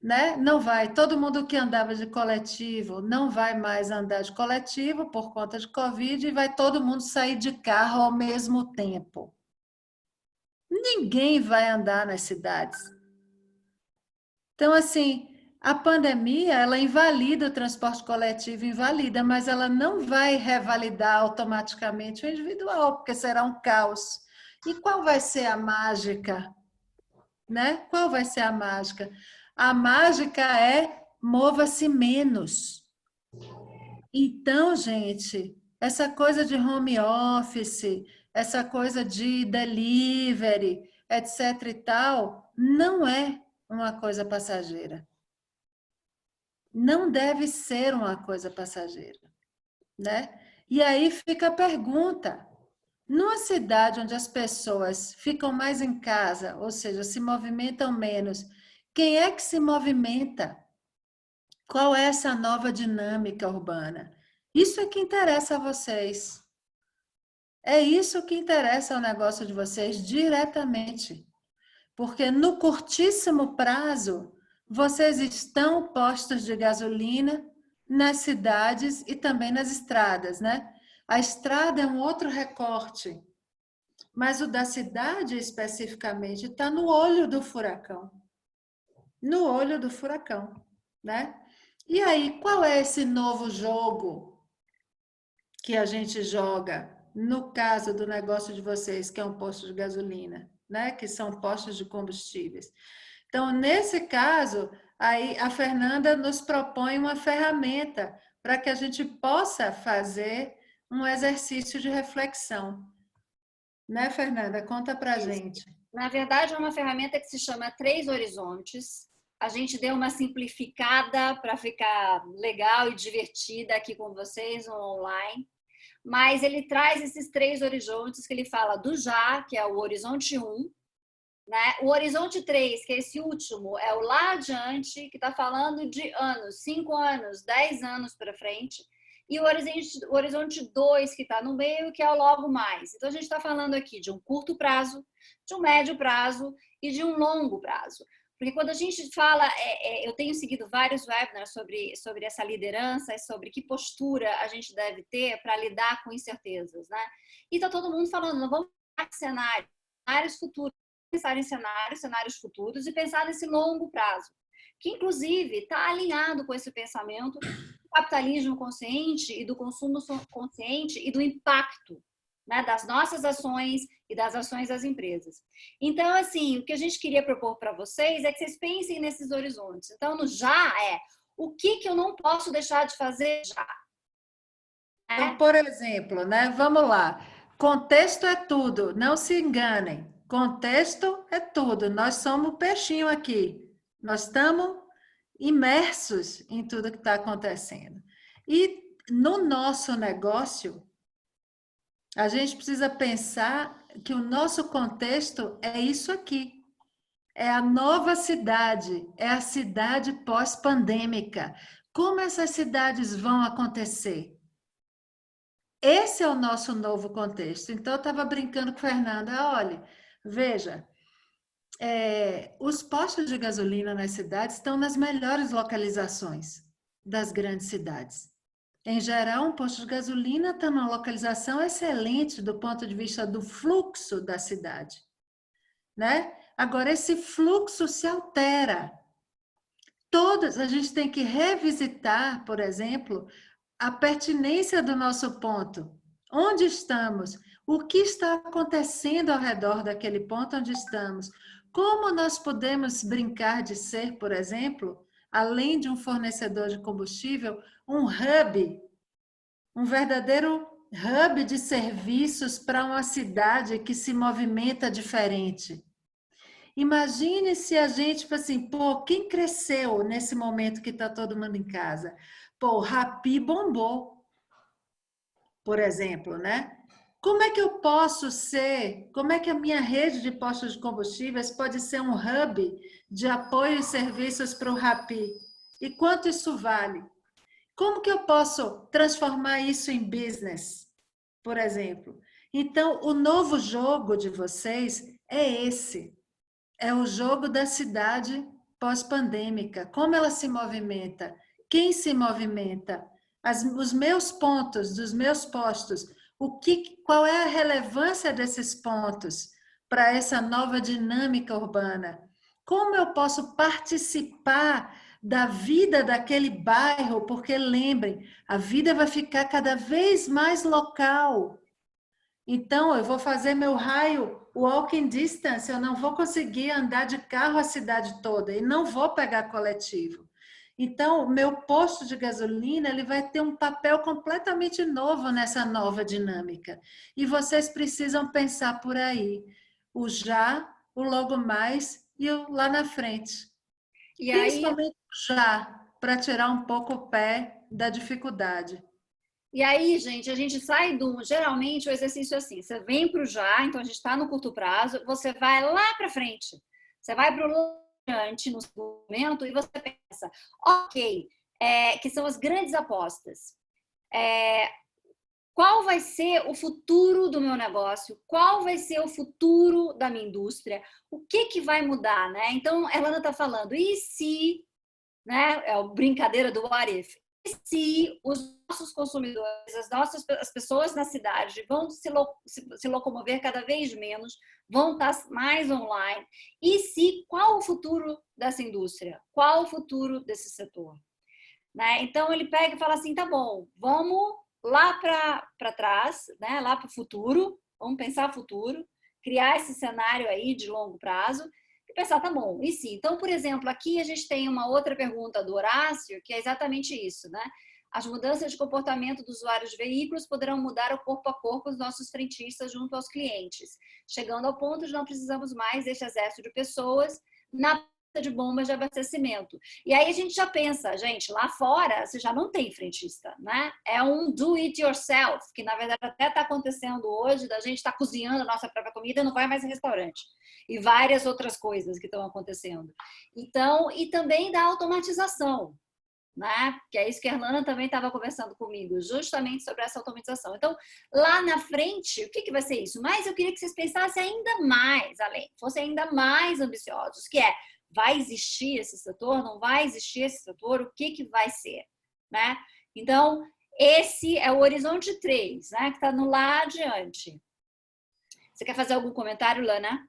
Speaker 2: né? Não vai, todo mundo que andava de coletivo não vai mais andar de coletivo por conta de Covid e vai todo mundo sair de carro ao mesmo tempo. Ninguém vai andar nas cidades. Então, assim, a pandemia, ela invalida o transporte coletivo, invalida, mas ela não vai revalidar automaticamente o individual, porque será um caos. E qual vai ser a mágica? Né? Qual vai ser a mágica? A mágica é mova-se menos. Então, gente, essa coisa de home office, essa coisa de delivery, etc e tal, não é uma coisa passageira. Não deve ser uma coisa passageira, né? E aí fica a pergunta: numa cidade onde as pessoas ficam mais em casa, ou seja, se movimentam menos, quem é que se movimenta? Qual é essa nova dinâmica urbana? Isso é que interessa a vocês. É isso que interessa ao negócio de vocês diretamente. Porque no curtíssimo prazo, vocês estão postos de gasolina nas cidades e também nas estradas, né? A estrada é um outro recorte, mas o da cidade especificamente está no olho do furacão. No olho do furacão, né? E aí, qual é esse novo jogo que a gente joga, no caso do negócio de vocês, que é um posto de gasolina, né? Que são postos de combustíveis. Então, nesse caso, aí a Fernanda nos propõe uma ferramenta para que a gente possa fazer um exercício de reflexão. Né, Fernanda? Conta para a gente.
Speaker 3: Na verdade, é uma ferramenta que se chama Três Horizontes. A gente deu uma simplificada para ficar legal e divertida aqui com vocês no online. Mas ele traz esses três horizontes que ele fala do já, que é o horizonte 1, né? O horizonte 3, que é esse último, é o lá adiante, que está falando de anos, 5 anos, 10 anos para frente. E o horizonte 2, que está no meio, que é o logo mais. Então, a gente está falando aqui de um curto prazo, de um médio prazo e de um longo prazo. Porque quando a gente fala, eu tenho seguido vários webinars sobre essa liderança, sobre que postura a gente deve ter para lidar com incertezas, né? E está todo mundo falando, não vamos pensar em cenários futuros, pensar em cenários futuros e pensar nesse longo prazo, que inclusive está alinhado com esse pensamento do capitalismo consciente e do consumo consciente e do impacto, né, das nossas ações e das ações das empresas. Então, assim, o que a gente queria propor para vocês é que vocês pensem nesses horizontes. Então, no já o que eu não posso deixar de fazer já?
Speaker 2: Então, por exemplo, né? Vamos lá. Contexto é tudo, não se enganem. Contexto é tudo. Nós somos peixinho aqui. Nós estamos imersos em tudo que está acontecendo. E no nosso negócio, a gente precisa pensar que o nosso contexto é isso aqui. É a nova cidade, é a cidade pós-pandêmica. Como essas cidades vão acontecer? Esse é o nosso novo contexto. Então, eu estava brincando com a Fernanda. Olha, veja, os postos de gasolina nas cidades estão nas melhores localizações das grandes cidades. Em geral, um posto de gasolina está numa localização excelente do ponto de vista do fluxo da cidade, né? Agora, esse fluxo se altera. A gente tem que revisitar, por exemplo, a pertinência do nosso ponto. Onde estamos? O que está acontecendo ao redor daquele ponto onde estamos? Como nós podemos brincar de ser, por exemplo, além de um fornecedor de combustível, um hub, um verdadeiro hub de serviços para uma cidade que se movimenta diferente? Imagine se a gente, assim, pô, quem cresceu nesse momento que está todo mundo em casa? Pô, o Rappi bombou, por exemplo, né? Como é que eu posso ser, como é que a minha rede de postos de combustíveis pode ser um hub de apoio e serviços para o Rappi? E quanto isso vale? Como que eu posso transformar isso em business, por exemplo? Então, o novo jogo de vocês é esse. É o jogo da cidade pós-pandêmica. Como ela se movimenta? Quem se movimenta? Os meus pontos, dos meus postos. Qual é a relevância desses pontos para essa nova dinâmica urbana? Como eu posso participar da vida daquele bairro? Porque lembrem, a vida vai ficar cada vez mais local. Então, eu vou fazer meu raio walking distance, eu não vou conseguir andar de carro a cidade toda e não vou pegar coletivo. Então, o meu posto de gasolina, ele vai ter um papel completamente novo nessa nova dinâmica. E vocês precisam pensar por aí. O já, o logo mais e o lá na frente.
Speaker 3: E
Speaker 2: Principalmente o já, para tirar um pouco o pé da dificuldade.
Speaker 3: E aí, gente, a gente sai geralmente o exercício é assim, você vem para o já, então a gente está no curto prazo, você vai lá para frente, você vai para o adiante no momento e você pensa, ok, que são as grandes apostas. Qual vai ser o futuro do meu negócio? Qual vai ser o futuro da minha indústria? O que vai mudar, né? Então, a Elana está falando, e se, né? É a brincadeira do what if. E se os nossos consumidores, as pessoas na cidade vão se locomover cada vez menos, vão estar mais online? E se, qual o futuro dessa indústria? Qual o futuro desse setor? Né? Então, ele pega e fala assim, tá bom, vamos lá para trás, né? Lá para o futuro, vamos pensar futuro, criar esse cenário aí de longo prazo e pensar, tá bom, e sim. Então, por exemplo, aqui a gente tem uma outra pergunta do Horácio, que é exatamente isso, né? As mudanças de comportamento dos usuários de veículos poderão mudar o corpo a corpo dos nossos frentistas junto aos clientes, chegando ao ponto de não precisamos mais deste exército de pessoas na pista de bombas de abastecimento. E aí a gente já pensa, gente, lá fora você já não tem frentista, né? É um do it yourself, que na verdade até está acontecendo hoje, da gente estar cozinhando a nossa própria comida, não vai mais em restaurante. E várias outras coisas que estão acontecendo. Então, e também da automatização, né? Que é isso que a Erlana também estava conversando comigo, justamente sobre essa automatização. Então, lá na frente, o que vai ser isso? Mas eu queria que vocês pensassem ainda mais além, fossem ainda mais ambiciosos, que é, vai existir esse setor? Não vai existir esse setor? O que vai ser? Né? Então, esse é o horizonte 3, né? Que está no lá adiante. Você quer fazer algum comentário, Lana?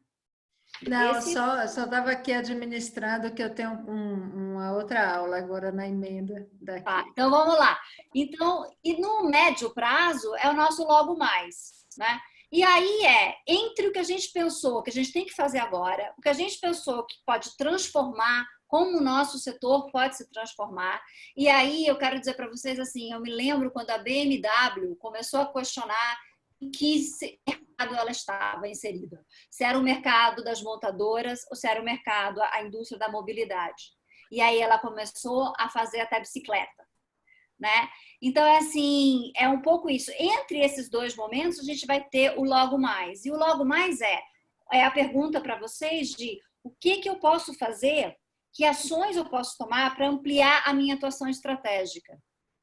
Speaker 2: Não, só estava aqui administrando que eu tenho uma outra aula agora na emenda daqui.
Speaker 3: Tá, então vamos lá. Então, e no médio prazo é o nosso logo mais, né? E aí entre o que a gente pensou que a gente tem que fazer agora, o que a gente pensou que pode transformar, como o nosso setor pode se transformar. E aí eu quero dizer para vocês assim, eu me lembro quando a BMW começou a questionar em que mercado ela estava inserida. Se era o mercado das montadoras ou se era o mercado, a indústria da mobilidade. E aí ela começou a fazer até bicicleta, né? Então, é assim, é um pouco isso. Entre esses dois momentos, a gente vai ter o logo mais. E o logo mais é a pergunta para vocês de o que eu posso fazer, que ações eu posso tomar para ampliar a minha atuação estratégica.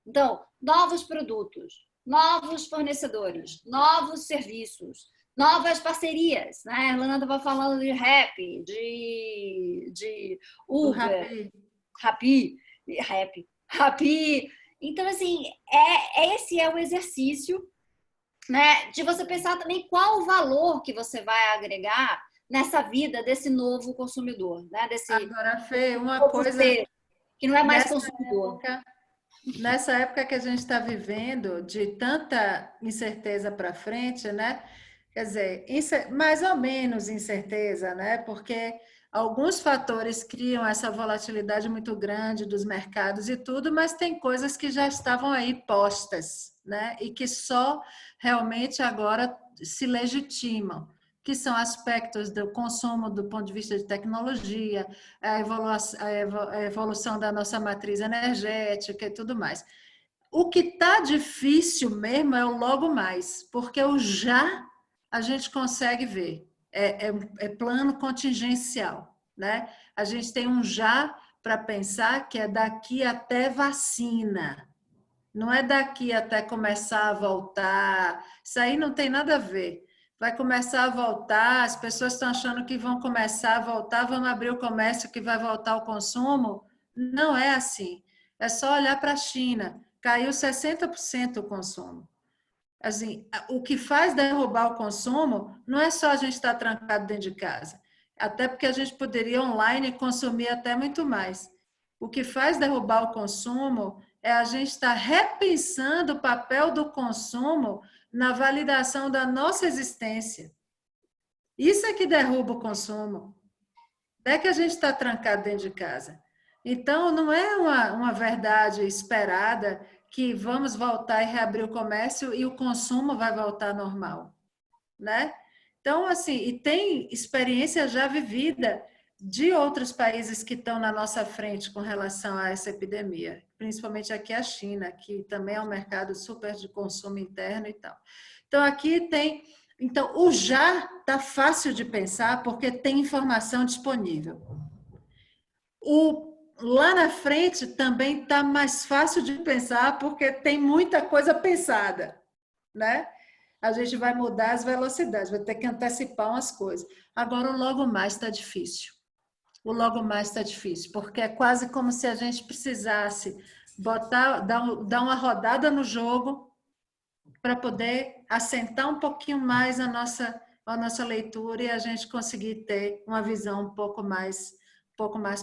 Speaker 3: Então, novos produtos, novos fornecedores, novos serviços, novas parcerias, né? A Erlana estava falando de Rappi, de Uber, Rappi. Então, assim, esse é o exercício, né? De você pensar também qual o valor que você vai agregar nessa vida desse novo consumidor, né?
Speaker 2: Agora, Fê, uma coisa
Speaker 3: que não é mais consumidor.
Speaker 2: Nessa época que a gente está vivendo, de tanta incerteza para frente, né? Quer dizer, mais ou menos incerteza, né? Porque alguns fatores criam essa volatilidade muito grande dos mercados e tudo, mas tem coisas que já estavam aí postas, né? E que só realmente agora se legitimam, que são aspectos do consumo do ponto de vista de tecnologia, a evolução da nossa matriz energética e tudo mais. O que está difícil mesmo é o logo mais, porque o já a gente consegue ver, é plano contingencial, né? A gente tem um já para pensar que é daqui até vacina, não é daqui até começar a voltar, isso aí não tem nada a ver. Vai começar a voltar, as pessoas estão achando que vão começar a voltar, vão abrir o comércio que vai voltar o consumo. Não é assim. É só olhar para a China, caiu 60% o consumo. Assim, o que faz derrubar o consumo não é só a gente estar trancado dentro de casa, até porque a gente poderia online consumir até muito mais. O que faz derrubar o consumo é a gente estar repensando o papel do consumo na validação da nossa existência. Isso é que derruba o consumo. Não é que a gente está trancado dentro de casa. Então, não é uma verdade esperada que vamos voltar e reabrir o comércio e o consumo vai voltar normal, né? Então, assim, e tem experiência já vivida de outros países que estão na nossa frente com relação a essa epidemia, principalmente aqui a China, que também é um mercado super de consumo interno e tal. Então, aqui tem... Então, o já está fácil de pensar porque tem informação disponível. Lá na frente também está mais fácil de pensar porque tem muita coisa pensada, né? A gente vai mudar as velocidades, vai ter que antecipar umas coisas. Agora, o logo mais está difícil. O logo mais está difícil, porque é quase como se a gente precisasse dar uma rodada no jogo para poder assentar um pouquinho mais a nossa leitura e a gente conseguir ter uma visão um pouco mais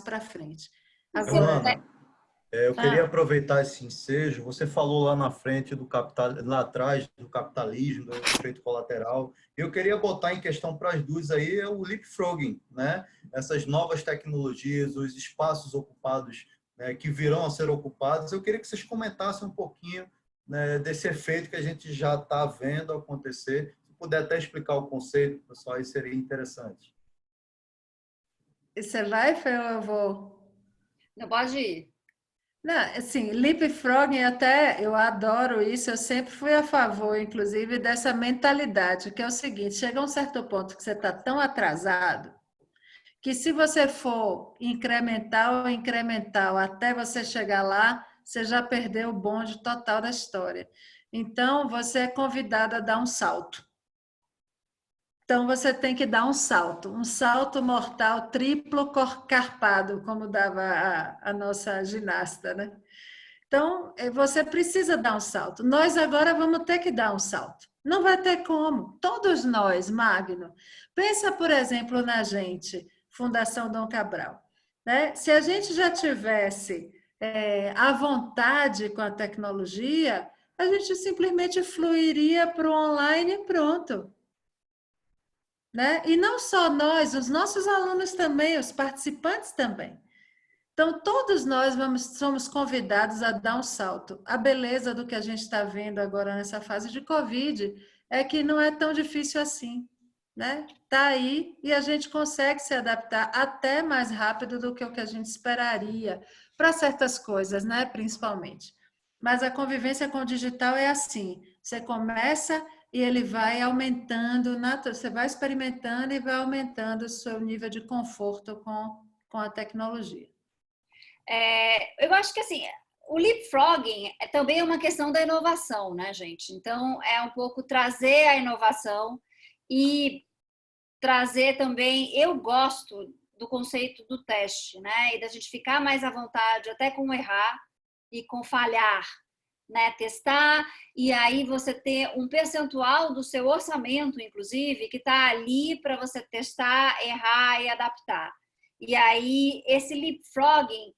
Speaker 2: para frente.
Speaker 1: Agora, Eu queria aproveitar esse ensejo. Você falou lá na frente do capital, lá atrás do capitalismo, do efeito colateral. Eu queria botar em questão para as duas aí o leapfrogging, né? Essas novas tecnologias, os espaços ocupados, né, que virão a ser ocupados. Eu queria que vocês comentassem um pouquinho, né, desse efeito que a gente já está vendo acontecer. Se puder até explicar o conceito, pessoal, aí seria interessante.
Speaker 2: Você vai, Fê, ou eu vou?
Speaker 3: Não pode ir.
Speaker 2: Não, assim, leapfrogging até eu adoro isso, eu sempre fui a favor, inclusive, dessa mentalidade, que é o seguinte, chega um certo ponto que você está tão atrasado, que se você for incremental até você chegar lá, você já perdeu o bonde total da história. Então, você é convidado a dar um salto. Então, você tem que dar um salto mortal triplo carpado, como dava a nossa ginasta, né? Então, você precisa dar um salto. Nós agora vamos ter que dar um salto. Não vai ter como. Todos nós, Magno. Pensa, por exemplo, na gente, Fundação Dom Cabral. Né? Se a gente já tivesse à vontade com a tecnologia, a gente simplesmente fluiria para o online e pronto. Né? E não só nós, os nossos alunos também, os participantes também. Então, todos nós somos convidados a dar um salto. A beleza do que a gente está vendo agora nessa fase de Covid é que não é tão difícil assim. Né? Está aí e a gente consegue se adaptar até mais rápido do que o que a gente esperaria para certas coisas, né? Principalmente. Mas a convivência com o digital é assim: você começa e ele vai aumentando, você vai experimentando e vai aumentando o seu nível de conforto com a tecnologia.
Speaker 3: Eu acho que assim, o leapfrogging é também uma questão da inovação, né, gente? Então, é um pouco trazer a inovação e trazer também, eu gosto do conceito do teste, né? E da gente ficar mais à vontade, até com errar e com falhar, né? Testar, e aí você ter um percentual do seu orçamento, inclusive, que está ali para você testar, errar e adaptar. E aí, esse leapfrogging,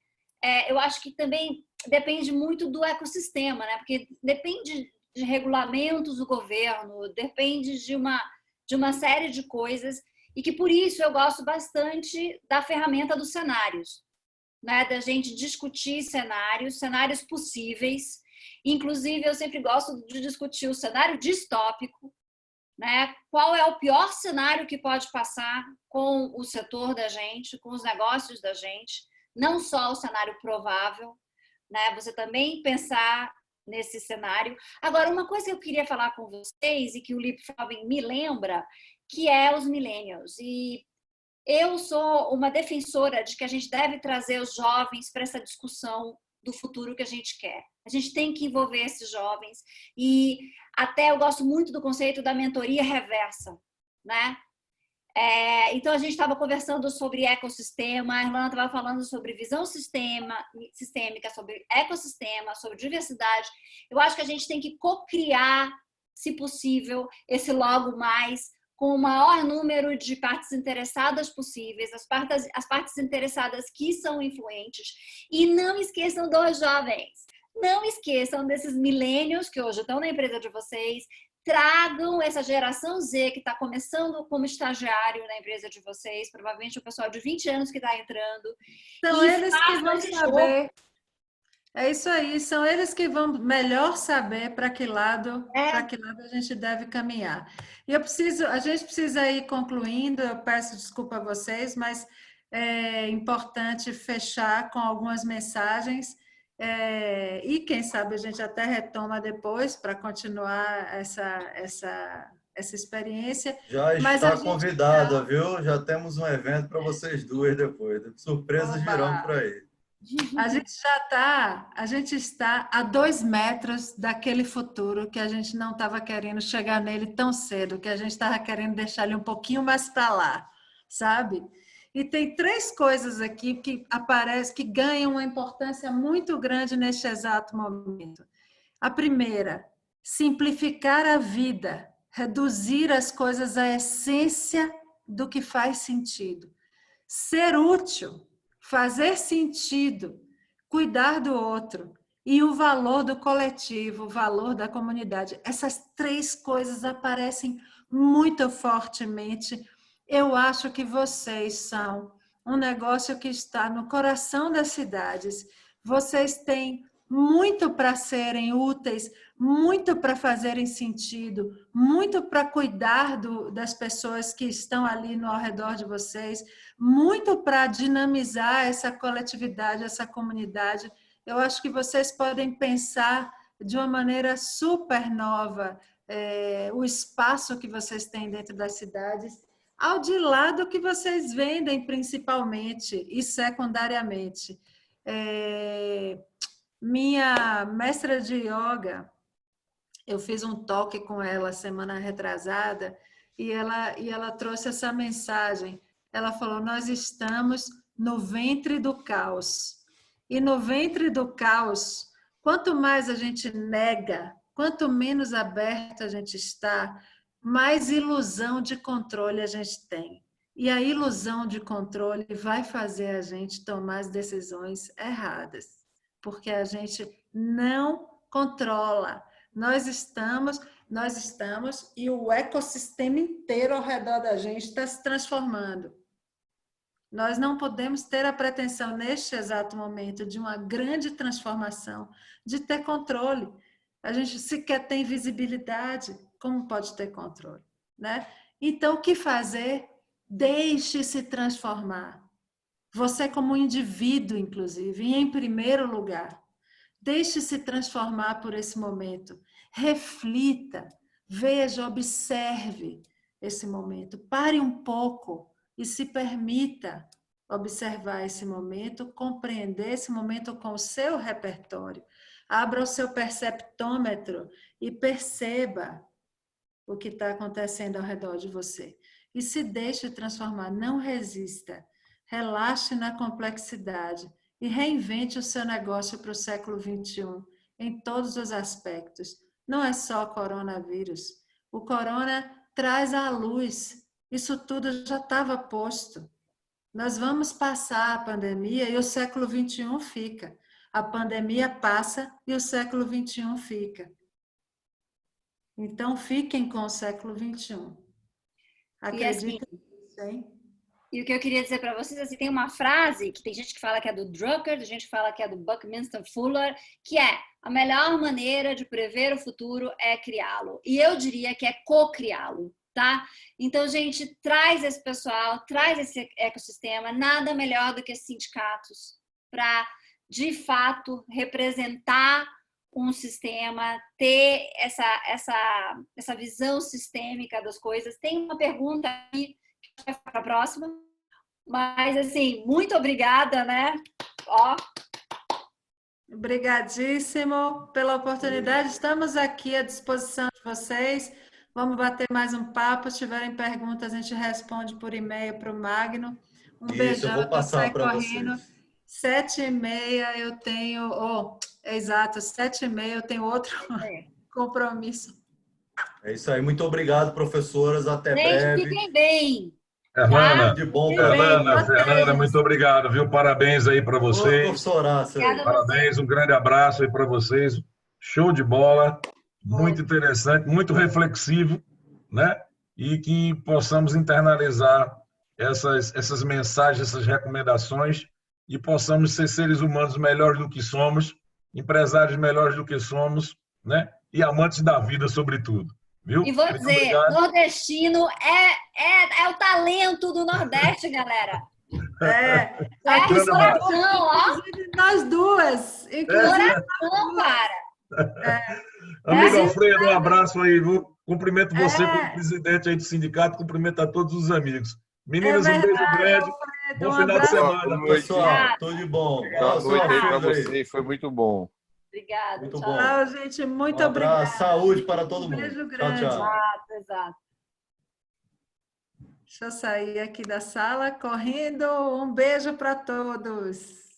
Speaker 3: eu acho que também depende muito do ecossistema, né? Porque depende de regulamentos do governo, depende de uma série de coisas, e que por isso eu gosto bastante da ferramenta dos cenários, né? Da gente discutir cenários possíveis. Inclusive, eu sempre gosto de discutir o cenário distópico, né? Qual é o pior cenário que pode passar com o setor da gente, com os negócios da gente, não só o cenário provável, né? Você também pensar nesse cenário. Agora, uma coisa que eu queria falar com vocês e que o leapfrogging me lembra, que é os millennials. E eu sou uma defensora de que a gente deve trazer os jovens para essa discussão do futuro que a gente quer. A gente tem que envolver esses jovens. E até eu gosto muito do conceito da mentoria reversa, né? Então, a gente estava conversando sobre ecossistema, a Irlanda estava falando sobre visão sistêmica, sobre ecossistema, sobre diversidade. Eu acho que a gente tem que co-criar, se possível, esse logo mais, com o maior número de partes interessadas possíveis, as partes interessadas que são influentes. E não esqueçam dos jovens. Não esqueçam desses millennials que hoje estão na empresa de vocês. Tragam essa geração Z que está começando como estagiário na empresa de vocês, provavelmente o pessoal de 20 anos que está entrando.
Speaker 2: São eles que vão saber. É isso aí, são eles que vão melhor saber para que lado a gente deve caminhar. E a gente precisa ir concluindo, eu peço desculpa a vocês, mas é importante fechar com algumas mensagens. E quem sabe a gente até retoma depois para continuar essa experiência.
Speaker 1: Já está convidada, viu? Já temos um evento para vocês duas depois. Surpresas virão por aí.
Speaker 2: A gente está a 2 metros daquele futuro que a gente não estava querendo chegar nele tão cedo, que a gente estava querendo deixar ele um pouquinho mais para lá, sabe? E tem 3 coisas aqui que aparecem, que ganham uma importância muito grande neste exato momento. A primeira, simplificar a vida, reduzir as coisas à essência do que faz sentido. Ser útil, fazer sentido, cuidar do outro e o valor do coletivo, o valor da comunidade. Essas três coisas aparecem muito fortemente. Eu acho que vocês são um negócio que está no coração das cidades. Vocês têm muito para serem úteis, muito para fazerem sentido, muito para cuidar das pessoas que estão ali no ao redor de vocês, muito para dinamizar essa coletividade, essa comunidade. Eu acho que vocês podem pensar de uma maneira super nova o espaço que vocês têm dentro das cidades, ao de lado que vocês vendem principalmente e secundariamente. Minha mestra de yoga, eu fiz um talk com ela semana retrasada e ela trouxe essa mensagem. Ela falou, nós estamos no ventre do caos. E no ventre do caos, quanto mais a gente nega, quanto menos aberto a gente está, mais ilusão de controle a gente tem. E a ilusão de controle vai fazer a gente tomar as decisões erradas, porque a gente não controla. Nós estamos e o ecossistema inteiro ao redor da gente está se transformando. Nós não podemos ter a pretensão, neste exato momento, de uma grande transformação, de ter controle. A gente sequer tem visibilidade, como pode ter controle, né? Então, o que fazer? Deixe-se transformar. Você como indivíduo, inclusive, e em primeiro lugar. Deixe-se transformar por esse momento. Reflita, veja, observe esse momento. Pare um pouco e se permita observar esse momento, compreender esse momento com o seu repertório. Abra o seu perceptômetro e perceba o que está acontecendo ao redor de você. E se deixe transformar, não resista. Relaxe na complexidade e reinvente o seu negócio para o século XXI, em todos os aspectos. Não é só coronavírus. O corona traz à luz. Isso tudo já estava posto. Nós vamos passar a pandemia e o século XXI fica. A pandemia passa e o século XXI fica. Então, fiquem com o século XXI. Acreditem nisso, hein?
Speaker 3: E o que eu queria dizer para vocês, assim, tem uma frase que tem gente que fala que é do Drucker, tem gente que fala que é do Buckminster Fuller, que é: a melhor maneira de prever o futuro é criá-lo. E eu diria que é co-criá-lo, tá? Então, gente, traz esse pessoal, traz esse ecossistema, nada melhor do que sindicatos para, de fato, representar um sistema, ter essa visão sistêmica das coisas. Tem uma pergunta aí que vai ficar para a próxima, mas assim, muito obrigada, né? Ó.
Speaker 2: Obrigadíssimo pela oportunidade. Estamos aqui à disposição de vocês. Vamos bater mais um papo. Se tiverem perguntas, a gente responde por e-mail para o Magno. Um beijão,
Speaker 1: eu vou passar para
Speaker 2: correndo.
Speaker 1: vocês.
Speaker 2: 7h30 eu tenho... exato, 7h30 eu tenho outro compromisso.
Speaker 1: É isso aí. Muito obrigado, professoras. Até breve.
Speaker 3: Fiquem bem.
Speaker 5: Erlana,
Speaker 1: De bom,
Speaker 5: Fernanda, muito obrigado, viu? Parabéns aí para vocês.
Speaker 1: Professora,
Speaker 5: parabéns, um grande abraço aí para vocês. Show de bola, muito interessante, muito reflexivo, né? E que possamos internalizar essas mensagens, essas recomendações e possamos ser seres humanos melhores do que somos, empresários melhores do que somos, né? E amantes da vida, sobretudo. Viu?
Speaker 3: E vou dizer, nordestino é o talento do Nordeste, galera.
Speaker 2: Aqui
Speaker 3: coração, ó.
Speaker 2: Nós duas.
Speaker 3: Coração, cara.
Speaker 5: Amigo Alfredo, um abraço aí, viu? Cumprimento você como presidente aí do sindicato, cumprimento a todos os amigos. Meninas, um beijo grande.
Speaker 2: Alfredo,
Speaker 5: Bom final de semana.
Speaker 1: Pessoal, tudo de bom.
Speaker 6: Boa noite aí para vocês, foi muito bom.
Speaker 3: Obrigada.
Speaker 1: Muito
Speaker 3: tchau.
Speaker 1: bom.
Speaker 2: Tchau, gente. Muito obrigada.
Speaker 1: Saúde para todo mundo.
Speaker 2: Beijo grande.
Speaker 1: Tchau.
Speaker 3: Exato.
Speaker 2: Deixa eu sair aqui da sala correndo. Um beijo para todos.